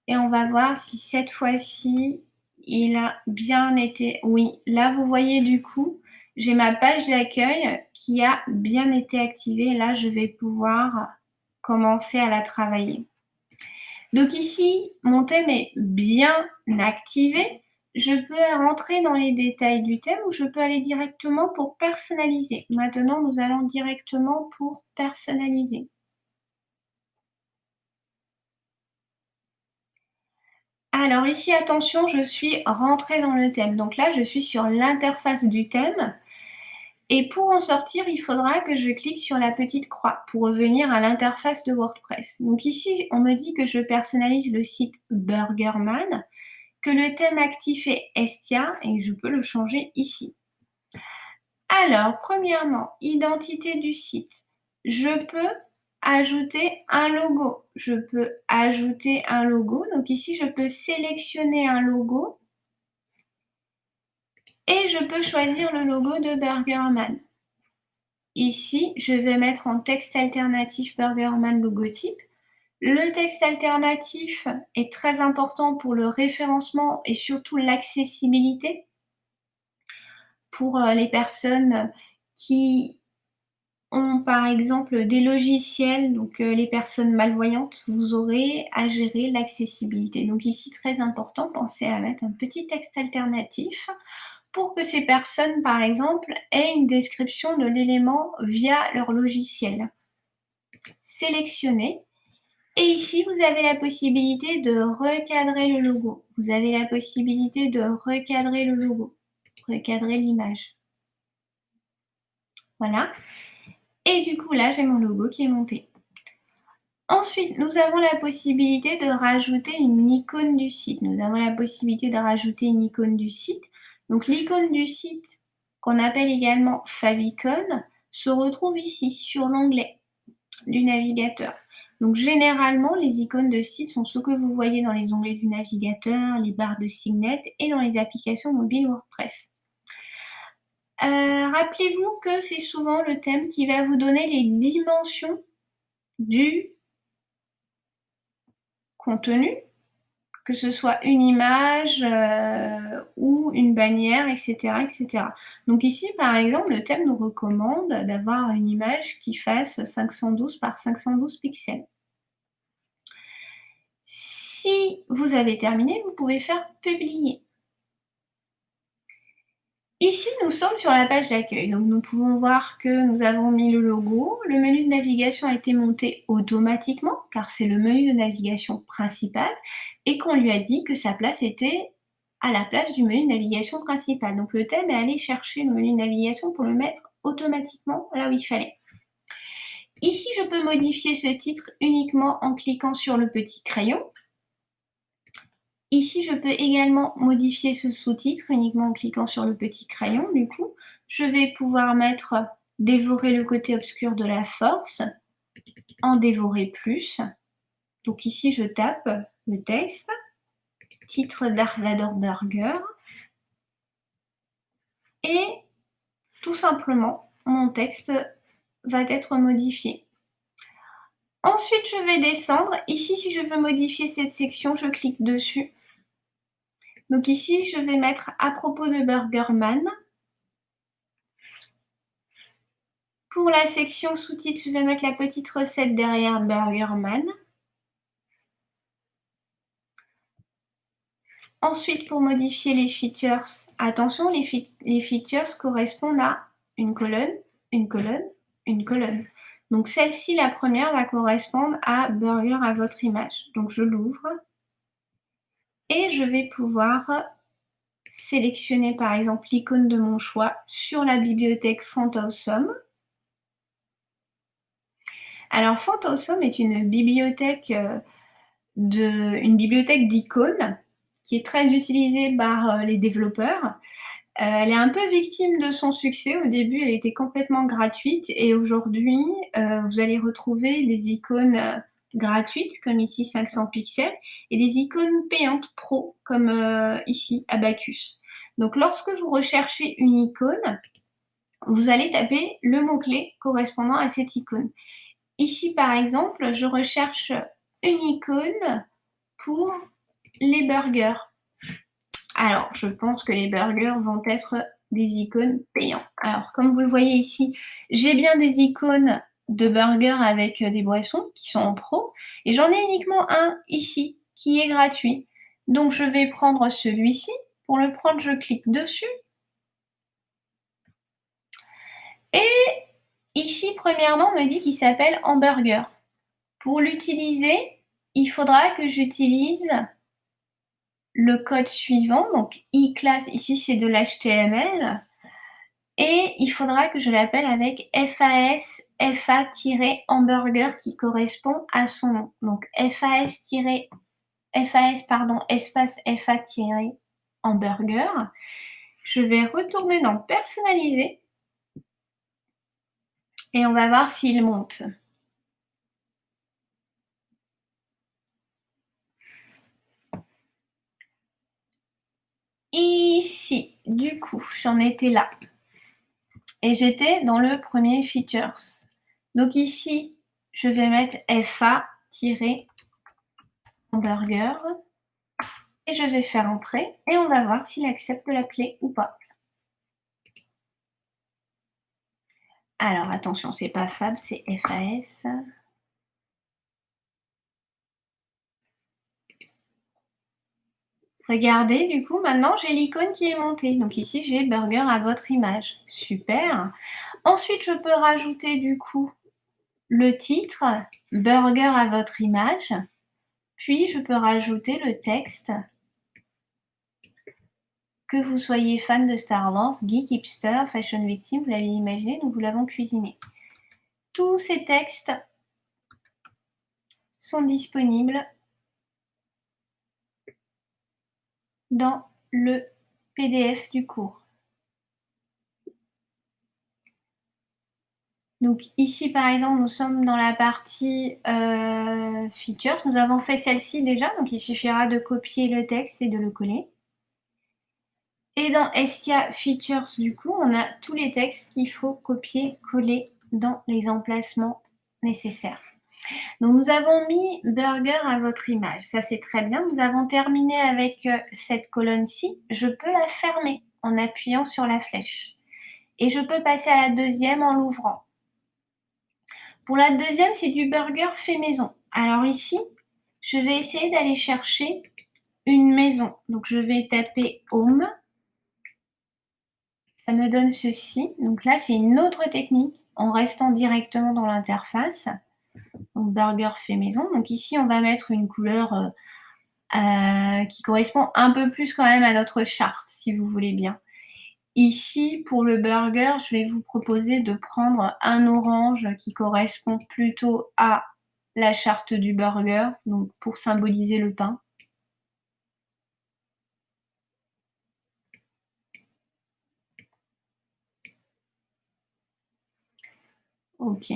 Et on va voir si cette fois-ci, il a bien été... Oui, là, vous voyez du coup, j'ai ma page d'accueil qui a bien été activée. Là, je vais pouvoir commencer à la travailler. Donc ici, mon thème est bien activé. Je peux rentrer dans les détails du thème ou je peux aller directement pour personnaliser. Maintenant, nous allons directement pour personnaliser. Alors ici, attention, je suis rentrée dans le thème. Donc là, je suis sur l'interface du thème. Et pour en sortir, il faudra que je clique sur la petite croix pour revenir à l'interface de WordPress. Donc ici, on me dit que je personnalise le site Burgerman, que le thème actif est Estia et je peux le changer ici. Alors, premièrement, identité du site. Je peux ajouter un logo. Donc ici, je peux sélectionner un logo et je peux choisir le logo de Burgerman. Ici, je vais mettre en texte alternatif Burgerman logotype. Le texte alternatif est très important pour le référencement et surtout l'accessibilité pour les personnes qui ont par exemple des logiciels, donc les personnes malvoyantes, vous aurez à gérer l'accessibilité. Donc ici, très important, pensez à mettre un petit texte alternatif pour que ces personnes, par exemple, aient une description de l'élément via leur logiciel. Sélectionnez. Et ici, vous avez la possibilité de recadrer le logo. Vous avez la possibilité de recadrer le logo, recadrer l'image. Voilà. Et du coup, là, j'ai mon logo qui est monté. Ensuite, nous avons la possibilité de rajouter une icône du site. Donc, l'icône du site, qu'on appelle également favicon, se retrouve ici, sur l'onglet du navigateur. Donc, généralement, les icônes de site sont ce que vous voyez dans les onglets du navigateur, les barres de signet et dans les applications mobiles WordPress. Rappelez-vous que c'est souvent le thème qui va vous donner les dimensions du contenu que ce soit une image ou une bannière, etc., etc. Donc ici, par exemple, le thème nous recommande d'avoir une image qui fasse 512 par 512 pixels. Si vous avez terminé, vous pouvez faire publier. Ici, nous sommes sur la page d'accueil, donc nous pouvons voir que nous avons mis le logo. Le menu de navigation a été monté automatiquement, car c'est le menu de navigation principal, et qu'on lui a dit que sa place était à la place du menu de navigation principal. Donc le thème est allé chercher le menu de navigation pour le mettre automatiquement là où il fallait. Ici, je peux modifier ce titre uniquement en cliquant sur le petit crayon. Ici, je peux également modifier ce sous-titre uniquement en cliquant sur le petit crayon. Du coup, je vais pouvoir mettre « Dévorer le côté obscur de la force », en dévorer plus. Donc ici, je tape le texte, titre Dark Vador Burger, et tout simplement, mon texte va être modifié. Ensuite, je vais descendre. Ici, si je veux modifier cette section, je clique dessus. Donc ici, je vais mettre « À propos de Burgerman ». Pour la section sous-titres, je vais mettre la petite recette derrière Burgerman. Ensuite, pour modifier les features, attention, les features correspondent à une colonne, une colonne, une colonne. Donc celle-ci, la première, va correspondre à Burger à votre image. Donc je l'ouvre et je vais pouvoir sélectionner par exemple l'icône de mon choix sur la bibliothèque Font Awesome. Alors Font Awesome est une bibliothèque d'icônes qui est très utilisée par les développeurs. Elle est un peu victime de son succès. Au début, elle était complètement gratuite et aujourd'hui, vous allez retrouver des icônes gratuites, comme ici 500 pixels, et des icônes payantes pro, comme ici Abacus. Donc lorsque vous recherchez une icône, vous allez taper le mot-clé correspondant à cette icône. Ici, par exemple, je recherche une icône pour les burgers. Alors, je pense que les burgers vont être des icônes payants. Alors, comme vous le voyez ici, j'ai bien des icônes de burgers avec des boissons qui sont en pro, et j'en ai uniquement un ici qui est gratuit. Donc, je vais prendre celui-ci. Pour le prendre, je clique dessus. Et ici, premièrement, on me dit qu'il s'appelle hamburger. Pour l'utiliser, il faudra que j'utilise le code suivant, donc e-class, ici c'est de l'HTML, et il faudra que je l'appelle avec FAS FA-hamburger qui correspond à son nom. Donc FAS espace FA-hamburger. Je vais retourner dans personnaliser et on va voir s'il monte. Ici, du coup, j'en étais là. Et j'étais dans le premier features. Donc ici, je vais mettre FA-hamburger et je vais faire entrer et on va voir s'il accepte de l'appeler ou pas. Alors attention, c'est pas Fab, c'est FAS. Regardez, du coup, maintenant j'ai l'icône qui est montée. Donc ici, j'ai burger à votre image. Super. Ensuite, je peux rajouter du coup le titre, burger à votre image. Puis, je peux rajouter le texte. Que vous soyez fan de Star Wars, geek, hipster, fashion victime, vous l'avez imaginé, nous vous l'avons cuisiné. Tous ces textes sont disponibles dans le PDF du cours. Donc ici, par exemple, nous sommes dans la partie features. Nous avons fait celle-ci déjà, donc il suffira de copier le texte et de le coller. Et dans Estia Features, du coup, on a tous les textes qu'il faut copier, coller dans les emplacements nécessaires. Donc nous avons mis burger à votre image, ça c'est très bien. Nous avons terminé avec, cette colonne-ci. Je peux la fermer en appuyant sur la flèche et je peux passer à la deuxième en l'ouvrant. Pour la deuxième, c'est du burger fait maison. Alors ici, je vais essayer d'aller chercher une maison. Donc je vais taper home. Ça me donne ceci. Donc là, c'est une autre technique en restant directement dans l'interface. Donc burger fait maison. Donc ici, on va mettre une couleur qui correspond un peu plus quand même à notre charte, si vous voulez bien. Ici, pour le burger, je vais vous proposer de prendre un orange qui correspond plutôt à la charte du burger, donc pour symboliser le pain. Ok.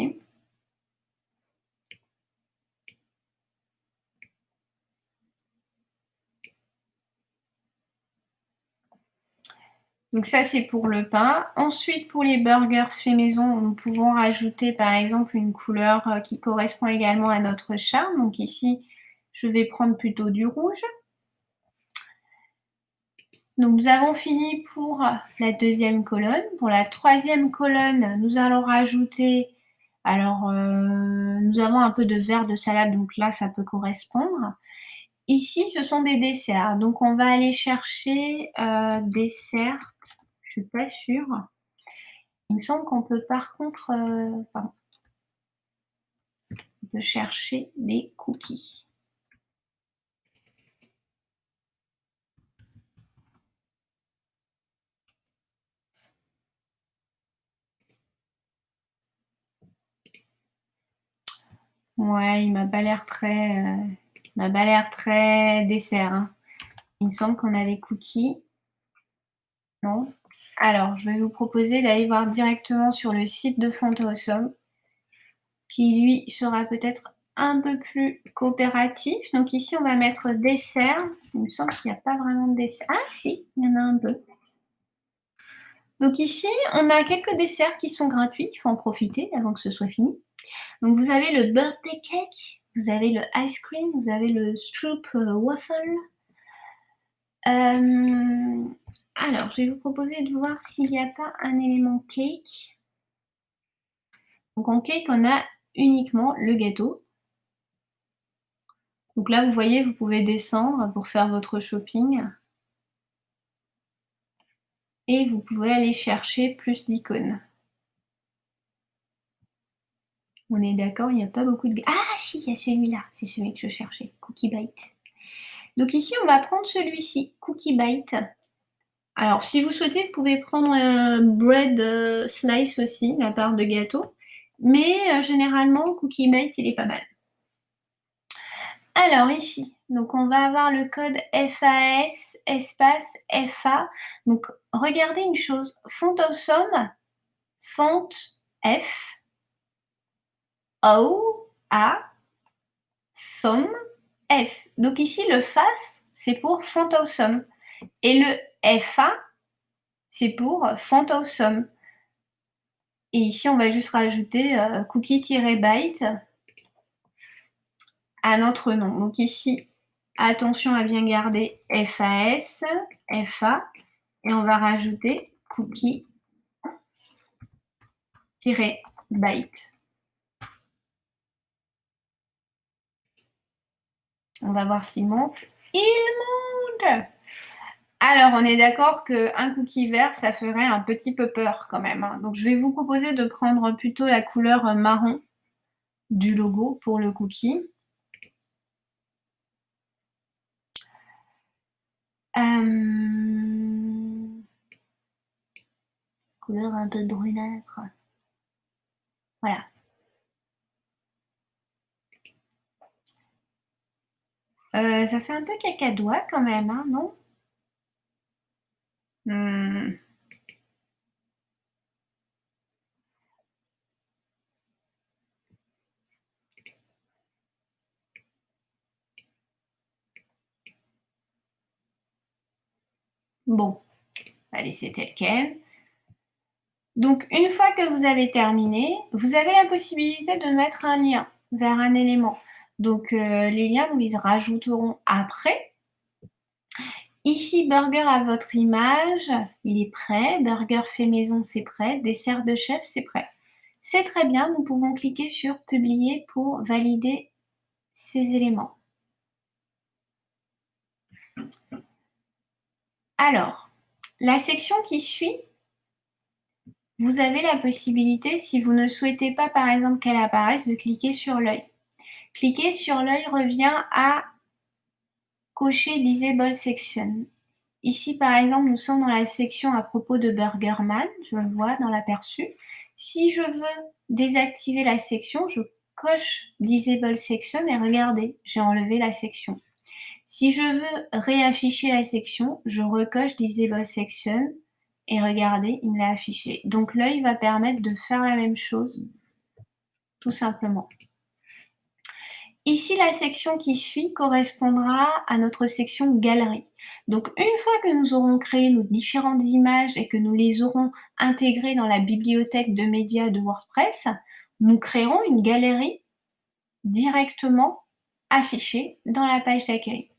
Donc ça, c'est pour le pain. Ensuite, pour les burgers faits maison, nous pouvons rajouter par exemple une couleur qui correspond également à notre charte. Donc ici, je vais prendre plutôt du rouge. Donc nous avons fini pour la deuxième colonne. Pour la troisième colonne, nous allons rajouter, alors nous avons un peu de vert de salade, donc là ça peut correspondre. Ici, ce sont des desserts, donc on va aller chercher dessert, je suis pas sûre. Il me semble qu'on peut par contre, pardon, on peut chercher des cookies. Ouais, il m'a pas l'air très dessert, hein. Il me semble qu'on avait cookies. Non? Alors, je vais vous proposer d'aller voir directement sur le site de Font-Awesome, qui lui sera peut-être un peu plus coopératif. Donc ici, on va mettre dessert. Il me semble qu'il n'y a pas vraiment de dessert. Ah si, il y en a un peu. Donc ici, on a quelques desserts qui sont gratuits. Il faut en profiter avant que ce soit fini. Donc vous avez le birthday cake, vous avez le ice cream, vous avez le stroop waffle. Alors, je vais vous proposer de voir s'il n'y a pas un élément cake. Donc en cake, on a uniquement le gâteau. Donc là, vous voyez, vous pouvez descendre pour faire votre shopping. Et vous pouvez aller chercher plus d'icônes. On est d'accord, il n'y a pas beaucoup de... Ah si, il y a celui-là, c'est celui que je cherchais, Cookie Bite. Donc ici, on va prendre celui-ci, Cookie Bite. Alors, si vous souhaitez, vous pouvez prendre un bread slice aussi, la part de gâteau. Mais généralement, Cookie Bite, il est pas mal. Alors ici, donc on va avoir le code FAS espace FA. Donc regardez une chose, Font Awesome, font F, O, A, SOM, S. Donc ici le FAS, c'est pour Font Awesome. Et le FA, c'est pour Font Awesome. Et ici, on va juste rajouter cookie-byte à notre nom. Donc ici, attention à bien garder FAS, FA, et on va rajouter cookie-byte. On va voir s'il monte. Il monte! Alors, on est d'accord qu'un cookie vert, ça ferait un petit peu peur quand même, hein. Donc, je vais vous proposer de prendre plutôt la couleur marron du logo pour le cookie. Couleur un peu brunâtre. Voilà. Ça fait un peu cacadois quand même, hein, non? Bon, on va laisser tel quel. Donc, une fois que vous avez terminé, vous avez la possibilité de mettre un lien. vers un élément. Donc les liens, nous les rajouterons après. Ici, burger à votre image, il est prêt. Burger fait maison, c'est prêt. Dessert de chef, c'est prêt. C'est très bien, nous pouvons cliquer sur publier pour valider ces éléments. Alors, la section qui suit, vous avez la possibilité, si vous ne souhaitez pas par exemple qu'elle apparaisse, de cliquer sur l'œil. Cliquer sur l'œil revient à cocher Disable Section. Ici, par exemple, nous sommes dans la section à propos de Burgerman, je le vois dans l'aperçu. Si je veux désactiver la section, je coche Disable Section et regardez, j'ai enlevé la section. Si je veux réafficher la section, je recoche Disable Section et regardez, il me l'a affiché. Donc l'œil va permettre de faire la même chose, tout simplement. Ici, la section qui suit correspondra à notre section galerie. Donc, une fois que nous aurons créé nos différentes images et que nous les aurons intégrées dans la bibliothèque de médias de WordPress, nous créerons une galerie directement affichée dans la page d'accueil.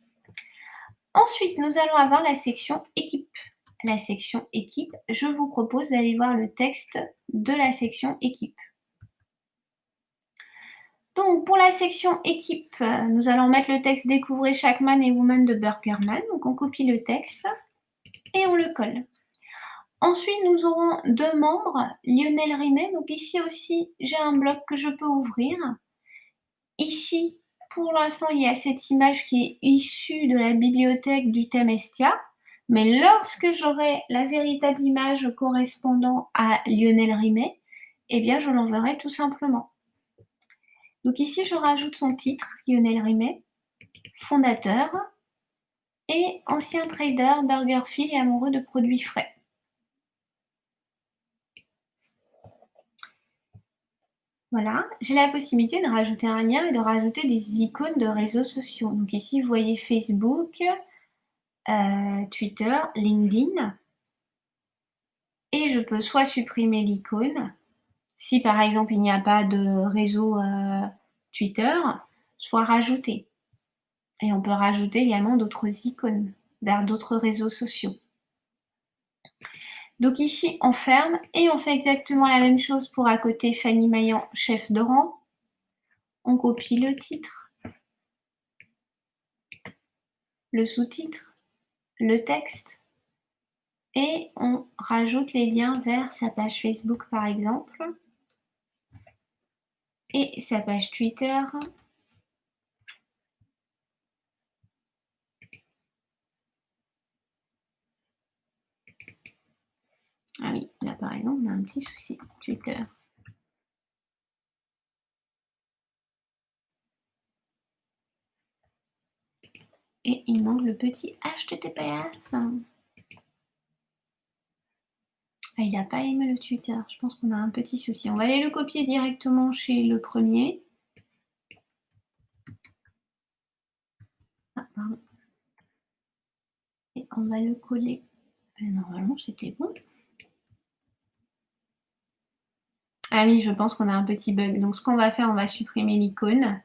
Ensuite, nous allons avoir la section équipe. La section équipe, je vous propose d'aller voir le texte de la section équipe. Donc, pour la section équipe, nous allons mettre le texte Découvrez chaque man et woman de Burgerman. Donc, on copie le texte et on le colle. Ensuite, nous aurons deux membres, Lionel Rimet. Donc, ici aussi, j'ai un bloc que je peux ouvrir. Ici, pour l'instant, il y a cette image qui est issue de la bibliothèque du thème Estia. Mais lorsque j'aurai la véritable image correspondant à Lionel Rimet, eh bien, je l'enverrai tout simplement. Donc ici, je rajoute son titre, Lionel Rimet, fondateur et ancien trader, burgerphile et amoureux de produits frais. Voilà, j'ai la possibilité de rajouter un lien et de rajouter des icônes de réseaux sociaux. Donc ici, vous voyez Facebook, Twitter, LinkedIn. Et je peux soit supprimer l'icône, si par exemple il n'y a pas de réseau Twitter, soit rajouter. Et on peut rajouter également d'autres icônes vers d'autres réseaux sociaux. Donc ici, on ferme et on fait exactement la même chose pour à côté Fanny Maillan, chef de rang. On copie le titre, le sous-titre, le texte et on rajoute les liens vers sa page Facebook par exemple et sa page Twitter. Ah oui, là par exemple, on a un petit souci. Twitter. Et il manque le petit HTTPS. Ah, il n'a pas aimé le Twitter. Je pense qu'on a un petit souci. On va aller le copier directement chez le premier. Ah, pardon. Et on va le coller. Normalement, c'était bon. Ah oui, je pense qu'on a un petit bug. Donc, ce qu'on va faire, on va supprimer l'icône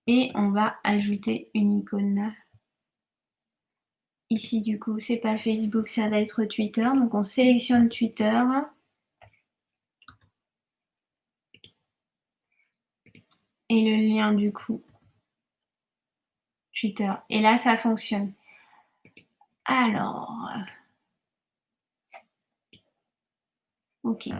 et on va ajouter une icône. Ici, du coup, c'est pas Facebook, ça va être Twitter. Donc, on sélectionne Twitter. Et le lien, du coup, Twitter. Et là, ça fonctionne. Alors, ok.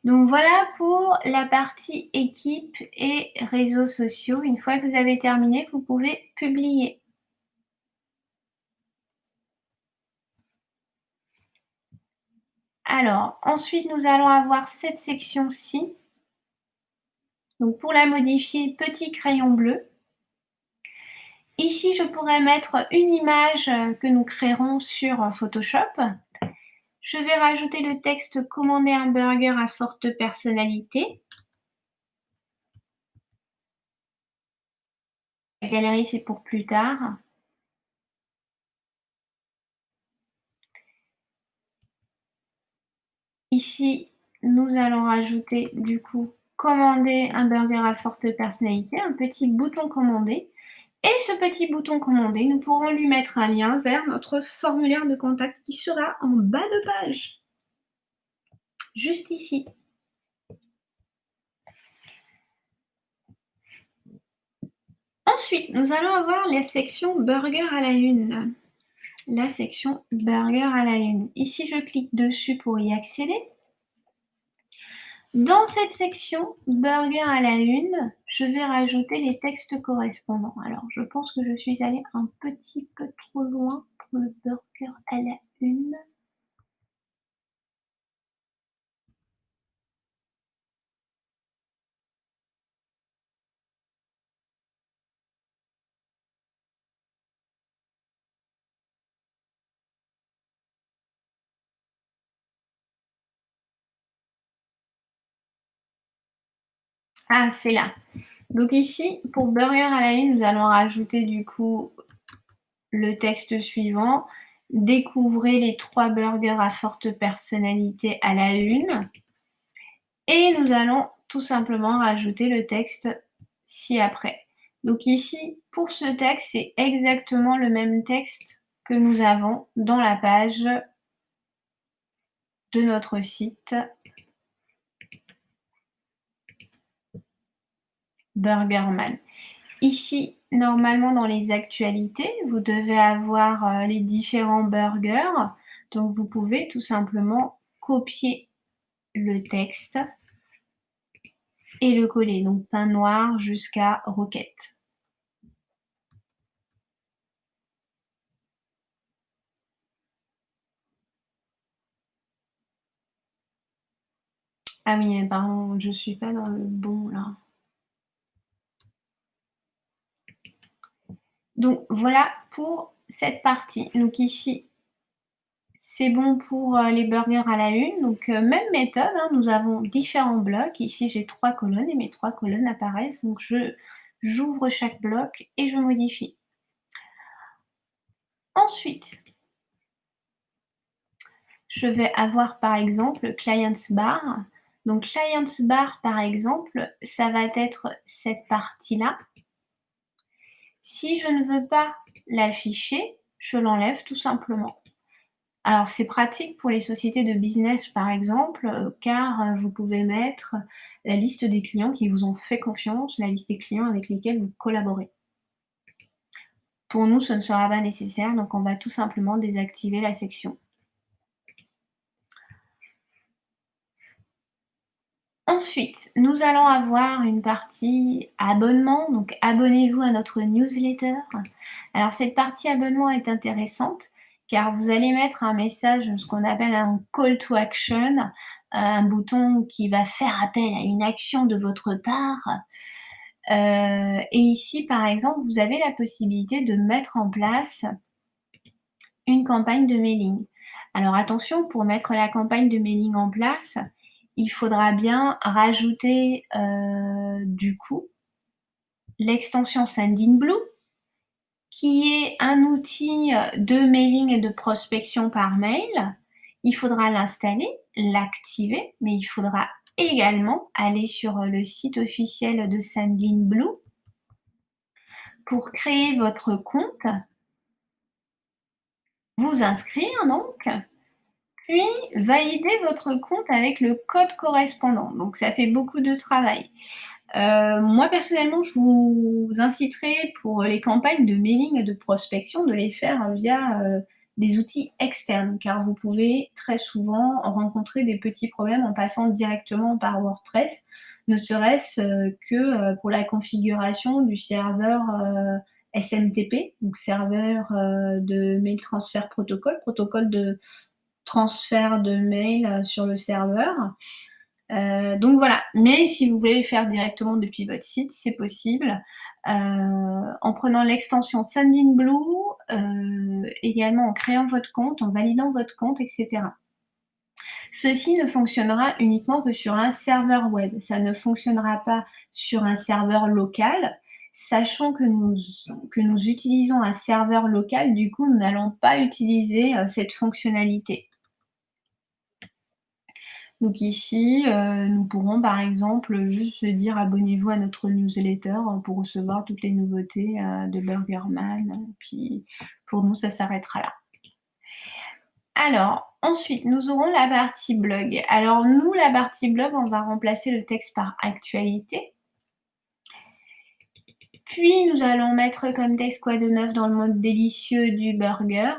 Donc voilà pour la partie équipe et réseaux sociaux. Une fois que vous avez terminé, vous pouvez publier. Alors, ensuite, nous allons avoir cette section-ci. Donc pour la modifier, petit crayon bleu. Ici, je pourrais mettre une image que nous créerons sur Photoshop. Je vais rajouter le texte « Commander un burger à forte personnalité ». La galerie, c'est pour plus tard. Ici, nous allons rajouter du coup commander un burger à forte personnalité, un petit bouton commander. Et ce petit bouton commander, nous pourrons lui mettre un lien vers notre formulaire de contact qui sera en bas de page, juste ici. Ensuite, nous allons avoir la section burger à la une. La section burger à la une. Ici, je clique dessus pour y accéder. Dans cette section burger à la une, je vais rajouter les textes correspondants. Alors, je pense que je suis allée un petit peu trop loin pour le burger à la une. Ah, c'est là. Donc ici, pour burger à la une, nous allons rajouter du coup le texte suivant. Découvrez les 3 burgers à forte personnalité à la une. Et nous allons tout simplement rajouter le texte ci-après. Donc ici, pour ce texte, c'est exactement le même texte que nous avons dans la page de notre site Burgerman. Ici, normalement, dans les actualités, vous devez avoir les différents burgers. Donc, vous pouvez tout simplement copier le texte et le coller. Donc, pain noir jusqu'à roquette. Ah oui, pardon, je suis pas dans le bon là. Donc, voilà pour cette partie. Donc ici, c'est bon pour les burgers à la une. Donc, même méthode, hein, nous avons différents blocs. Ici, j'ai 3 colonnes et mes 3 colonnes apparaissent. Donc, j'ouvre chaque bloc et je modifie. Ensuite, je vais avoir par exemple Clients Bar. Donc, Clients Bar, par exemple, ça va être cette partie-là. Si je ne veux pas l'afficher, je l'enlève tout simplement. Alors, c'est pratique pour les sociétés de business, par exemple, car vous pouvez mettre la liste des clients qui vous ont fait confiance, la liste des clients avec lesquels vous collaborez. Pour nous, ce ne sera pas nécessaire, donc on va tout simplement désactiver la section. Ensuite, nous allons avoir une partie abonnement, donc abonnez-vous à notre newsletter. Alors, cette partie abonnement est intéressante car vous allez mettre un message, ce qu'on appelle un call to action, un bouton qui va faire appel à une action de votre part. Et ici, par exemple, vous avez la possibilité de mettre en place une campagne de mailing. Alors attention, pour mettre la campagne de mailing en place, il faudra bien rajouter du coup l'extension Sendinblue, qui est un outil de mailing et de prospection par mail. Il faudra l'installer, l'activer, mais il faudra également aller sur le site officiel de Sendinblue pour créer votre compte, vous inscrire donc, puis valider votre compte avec le code correspondant. Donc ça fait beaucoup de travail. Moi personnellement, je vous inciterai pour les campagnes de mailing et de prospection de les faire via des outils externes, car vous pouvez très souvent rencontrer des petits problèmes en passant directement par WordPress, ne serait-ce que pour la configuration du serveur SMTP, donc serveur de mail transfer protocol, protocole de transfert de mail sur le serveur. Donc voilà, mais si vous voulez le faire directement depuis votre site, c'est possible. En prenant l'extension Sendinblue, également en créant votre compte, en validant votre compte, etc. Ceci ne fonctionnera uniquement que sur un serveur web. Ça ne fonctionnera pas sur un serveur local. Sachant que nous utilisons un serveur local, du coup, nous n'allons pas utiliser cette fonctionnalité. Donc ici, nous pourrons par exemple juste dire: «Abonnez-vous à notre newsletter pour recevoir toutes les nouveautés, de Burgerman», puis pour nous ça s'arrêtera là. Alors ensuite, nous aurons la partie blog. Alors nous, la partie blog, on va remplacer le texte par actualité. Puis nous allons mettre comme texte quoi de neuf dans le mode délicieux du burger.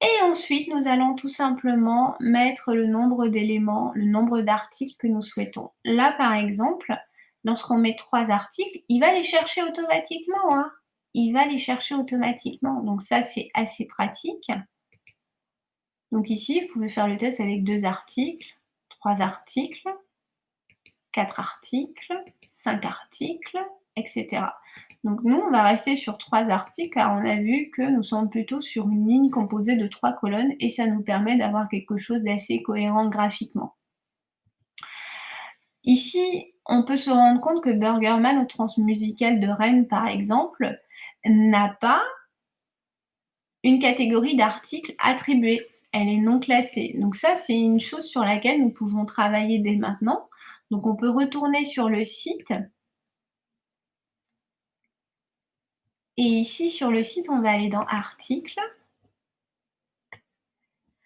Et ensuite, nous allons tout simplement mettre le nombre d'éléments, le nombre d'articles que nous souhaitons. Là, par exemple, lorsqu'on met 3 articles, il va les chercher automatiquement, hein. Il va les chercher automatiquement. Donc ça, c'est assez pratique. Donc ici, vous pouvez faire le test avec 2 articles, 3 articles, 4 articles, 5 articles, etc. Donc nous, on va rester sur 3 articles car on a vu que nous sommes plutôt sur une ligne composée de 3 colonnes et ça nous permet d'avoir quelque chose d'assez cohérent graphiquement. Ici, on peut se rendre compte que Burgerman au Transmusical de Rennes, par exemple, n'a pas une catégorie d'articles attribuée. Elle est non classée. Donc ça, c'est une chose sur laquelle nous pouvons travailler dès maintenant. Donc on peut retourner sur le site. Et ici, sur le site, on va aller dans Articles.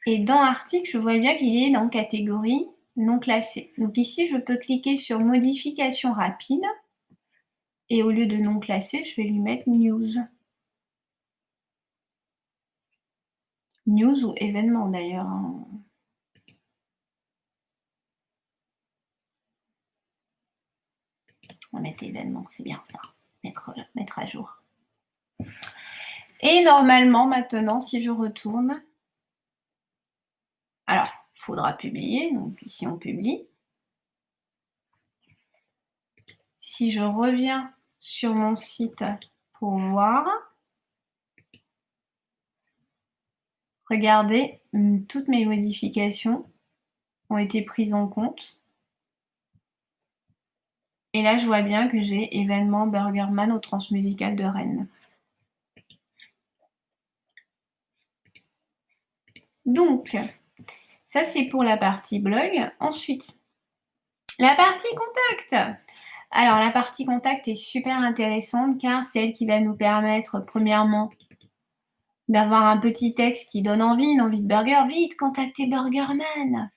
Et dans Articles, je vois bien qu'il est dans catégorie non classée. Donc ici, je peux cliquer sur Modification rapide. Et au lieu de non classé, je vais lui mettre News. News ou événement d'ailleurs. On va mettre événement, c'est bien ça. Mettre à jour. Et normalement, maintenant, si je retourne, alors, il faudra publier. Donc ici, on publie. Si je reviens sur mon site pour voir, regardez, toutes mes modifications ont été prises en compte. Et là, je vois bien que j'ai événement Burgerman au Transmusical de Rennes. Donc, ça c'est pour la partie blog. Ensuite, la partie contact. Alors, la partie contact est super intéressante car c'est elle qui va nous permettre, premièrement, d'avoir un petit texte qui donne envie, une envie de burger. Vite, contactez Burgerman.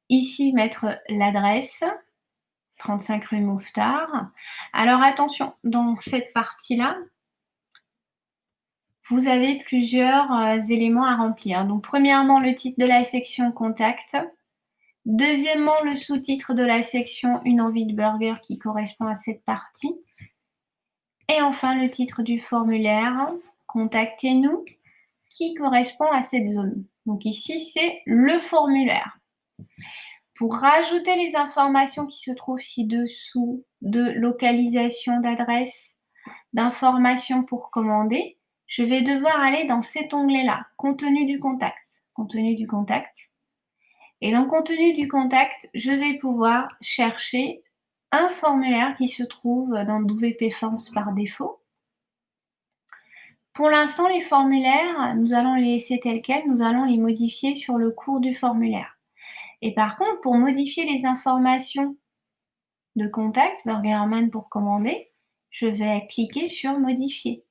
Ici, mettre l'adresse, 35 rue Mouffetard. Alors attention, dans cette partie-là, vous avez plusieurs éléments à remplir. Donc premièrement, le titre de la section Contact. Deuxièmement, le sous-titre de la section Une envie de burger qui correspond à cette partie. Et enfin, le titre du formulaire Contactez-nous qui correspond à cette zone. Donc ici, c'est le formulaire. Pour rajouter les informations qui se trouvent ci-dessous de localisation d'adresse, d'informations pour commander, je vais devoir aller dans cet onglet-là, contenu du contact. Contenu du contact. Et dans contenu du contact, je vais pouvoir chercher un formulaire qui se trouve dans WP Forms par défaut. Pour l'instant, les formulaires, nous allons les laisser tels quels, nous allons les modifier sur le cours du formulaire. Et par contre, pour modifier les informations de contact, Burgerman pour commander, je vais cliquer sur Modifier.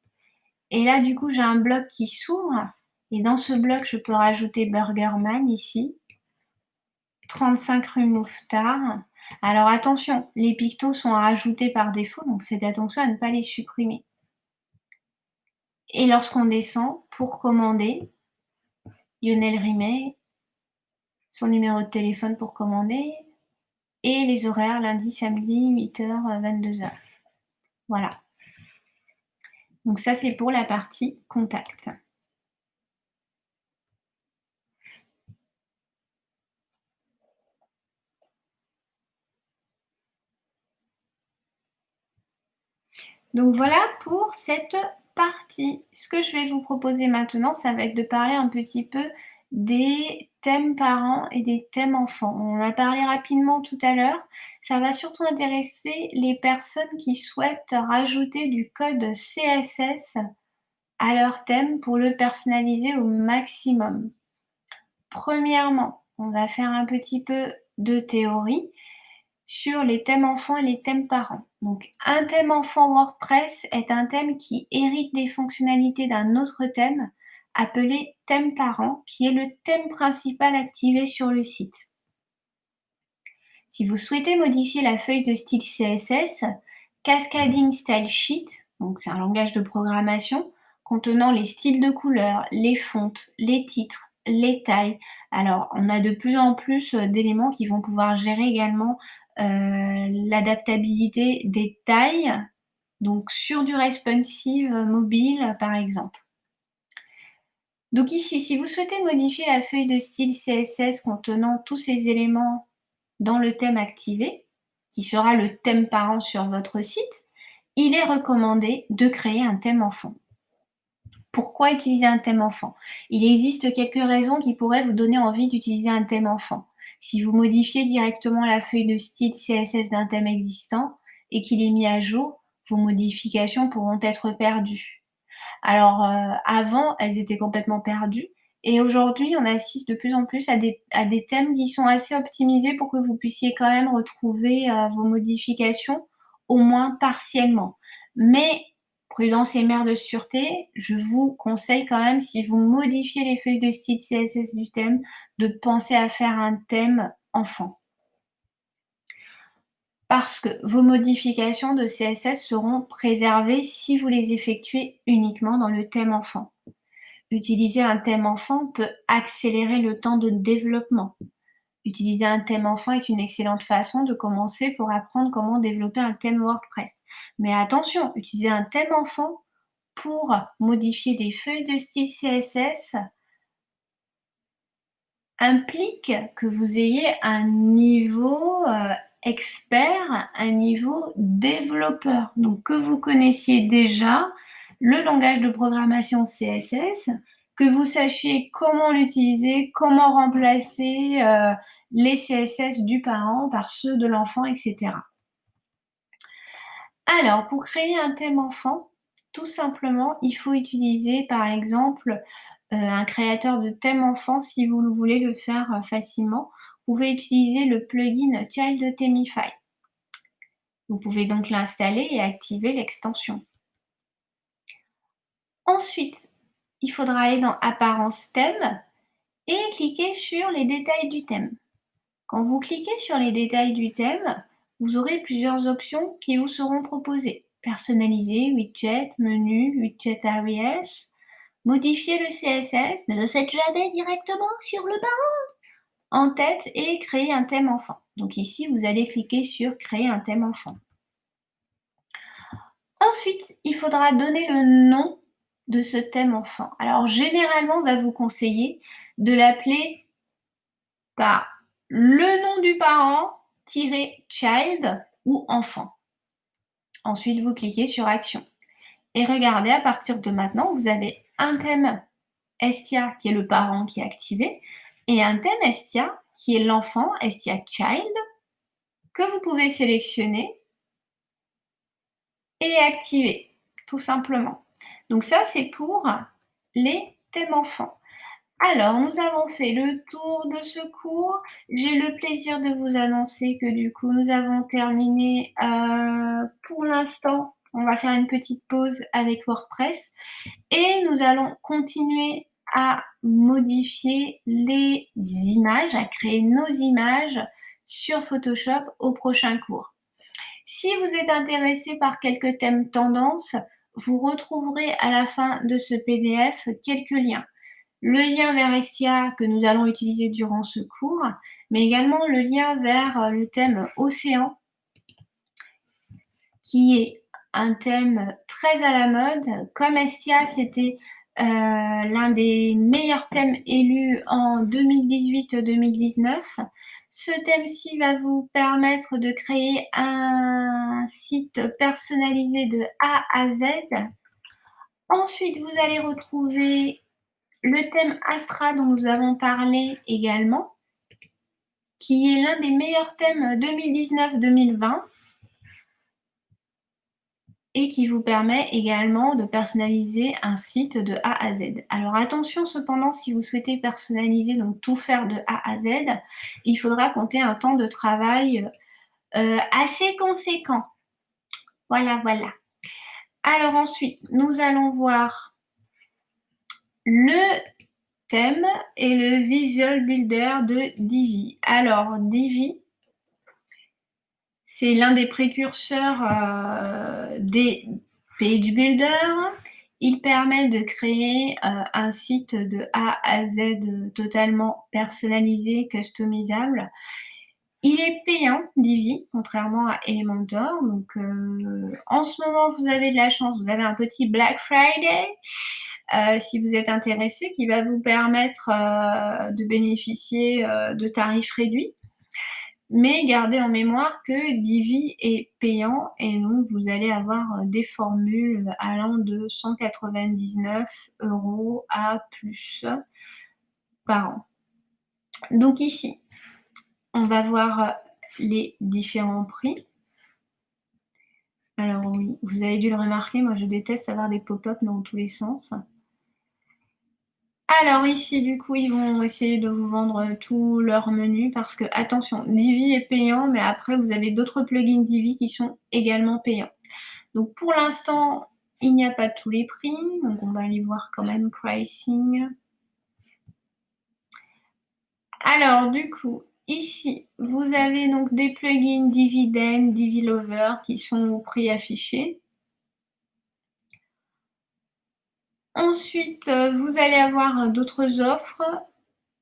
Et là, du coup, j'ai un bloc qui s'ouvre. Et dans ce bloc, je peux rajouter Burgerman ici. 35 rue Mouffetard. Alors attention, les pictos sont à rajouter par défaut, donc faites attention à ne pas les supprimer. Et lorsqu'on descend, pour commander, Lionel Rimet, son numéro de téléphone pour commander, et les horaires lundi, samedi, 8h, 22h. Voilà. Donc ça, c'est pour la partie contact. Donc voilà pour cette partie. Ce que je vais vous proposer maintenant, ça va être de parler un petit peu des thèmes parents et des thèmes enfants. On a parlé rapidement tout à l'heure. Ça va surtout intéresser les personnes qui souhaitent rajouter du code CSS à leur thème pour le personnaliser au maximum. Premièrement, on va faire un petit peu de théorie sur les thèmes enfants et les thèmes parents. Donc un thème enfant WordPress est un thème qui hérite des fonctionnalités d'un autre thème appelé thème parent, qui est le thème principal activé sur le site. Si vous souhaitez modifier la feuille de style CSS, Cascading Style Sheet, donc c'est un langage de programmation contenant les styles de couleurs, les fontes, les titres, les tailles. Alors, on a de plus en plus d'éléments qui vont pouvoir gérer également l'adaptabilité des tailles, donc sur du responsive mobile par exemple. Donc ici, si vous souhaitez modifier la feuille de style CSS contenant tous ces éléments dans le thème activé, qui sera le thème parent sur votre site, il est recommandé de créer un thème enfant. Pourquoi utiliser un thème enfant? Il existe quelques raisons qui pourraient vous donner envie d'utiliser un thème enfant. Si vous modifiez directement la feuille de style CSS d'un thème existant et qu'il est mis à jour, vos modifications pourront être perdues. Alors, avant, elles étaient complètement perdues et aujourd'hui, on assiste de plus en plus à des thèmes qui sont assez optimisés pour que vous puissiez quand même retrouver, vos modifications, au moins partiellement. Mais prudence et mère de sûreté, je vous conseille quand même, si vous modifiez les feuilles de style CSS du thème, de penser à faire un thème enfant. Parce que vos modifications de CSS seront préservées si vous les effectuez uniquement dans le thème enfant. Utiliser un thème enfant peut accélérer le temps de développement. Utiliser un thème enfant est une excellente façon de commencer pour apprendre comment développer un thème WordPress. Mais attention, utiliser un thème enfant pour modifier des feuilles de style CSS implique que vous ayez un niveau expert, un niveau développeur. Donc que vous connaissiez déjà le langage de programmation CSS, que vous sachiez comment l'utiliser, comment remplacer les CSS du parent par ceux de l'enfant, etc. Alors, pour créer un thème enfant, tout simplement, il faut utiliser par exemple un créateur de thème enfant si vous voulez le faire facilement. Vous pouvez utiliser le plugin Child Themify. Vous pouvez donc l'installer et activer l'extension. Ensuite, il faudra aller dans Apparence thème et cliquer sur les détails du thème. Quand vous cliquez sur les détails du thème, vous aurez plusieurs options qui vous seront proposées. Personnaliser, widget, menu, widget areas, modifier le CSS, ne le faites jamais directement sur le parent, en tête et créer un thème enfant. Donc ici, vous allez cliquer sur créer un thème enfant. Ensuite, il faudra donner le nom de ce thème enfant. Alors généralement, on va vous conseiller de l'appeler par le nom du parent, child ou enfant. Ensuite, vous cliquez sur Action. Et regardez, à partir de maintenant, vous avez un thème Estia qui est le parent qui est activé et un thème Estia qui est l'enfant, Estia Child, que vous pouvez sélectionner et activer, tout simplement. Donc ça, c'est pour les thèmes enfants. Alors, nous avons fait le tour de ce cours. J'ai le plaisir de vous annoncer que du coup, nous avons terminé pour l'instant. On va faire une petite pause avec WordPress et nous allons continuer à modifier les images, à créer nos images sur Photoshop au prochain cours. Si vous êtes intéressé par quelques thèmes tendances, vous retrouverez à la fin de ce PDF quelques liens. Le lien vers Estia que nous allons utiliser durant ce cours, mais également le lien vers le thème Océan, qui est un thème très à la mode. Comme Estia, c'était l'un des meilleurs thèmes élus en 2018-2019. Ce thème-ci va vous permettre de créer un site personnalisé de A à Z. Ensuite, vous allez retrouver le thème Astra dont nous avons parlé également, qui est l'un des meilleurs thèmes 2019-2020. et qui vous permet également de personnaliser un site de A à Z. Alors attention cependant, si vous souhaitez personnaliser, donc tout faire de A à Z, il faudra compter un temps de travail, assez conséquent. Voilà, voilà. Alors ensuite, nous allons voir le thème et le Visual Builder de Divi. Alors Divi, c'est l'un des précurseurs des Page Builder. Il permet de créer un site de A à Z totalement personnalisé, customisable. Il est payant, Divi, contrairement à Elementor. Donc, en ce moment, vous avez de la chance, vous avez un petit Black Friday, si vous êtes intéressé, qui va vous permettre de bénéficier de tarifs réduits. Mais gardez en mémoire que Divi est payant et donc vous allez avoir des formules allant de 199 € à plus par an. Donc ici, on va voir les différents prix. Alors oui, vous avez dû le remarquer, moi je déteste avoir des pop-up dans tous les sens. Alors ici, du coup, ils vont essayer de vous vendre tout leur menu parce que, attention, Divi est payant, mais après, vous avez d'autres plugins Divi qui sont également payants. Donc pour l'instant, il n'y a pas tous les prix, donc on va aller voir quand même pricing. Alors du coup, ici, vous avez donc des plugins Dividend, Divilover qui sont au prix affiché. Ensuite, vous allez avoir d'autres offres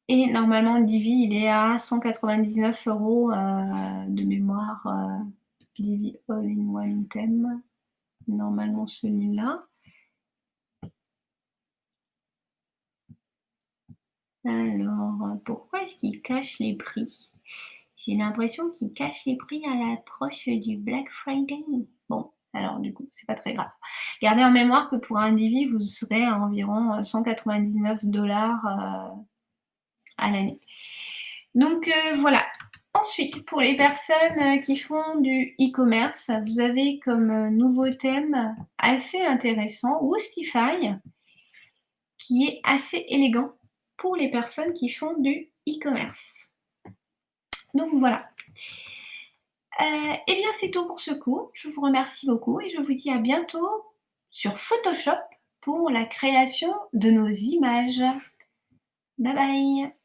et normalement Divi, il est à 199 € de mémoire, Divi All-in-One Theme, normalement celui-là. Alors, pourquoi est-ce qu'il cache les prix? J'ai l'impression qu'il cache les prix à l'approche du Black Friday. Bon, alors du coup, c'est pas très grave. Gardez en mémoire que pour un Divi, vous serez à environ 199 $ à l'année. Donc voilà. Ensuite, pour les personnes qui font du e-commerce, vous avez comme nouveau thème assez intéressant Woostify, qui est assez élégant pour les personnes qui font du e-commerce. Donc voilà. Eh bien c'est tout pour ce coup. Je vous remercie beaucoup et je vous dis à bientôt sur Photoshop pour la création de nos images. Bye bye!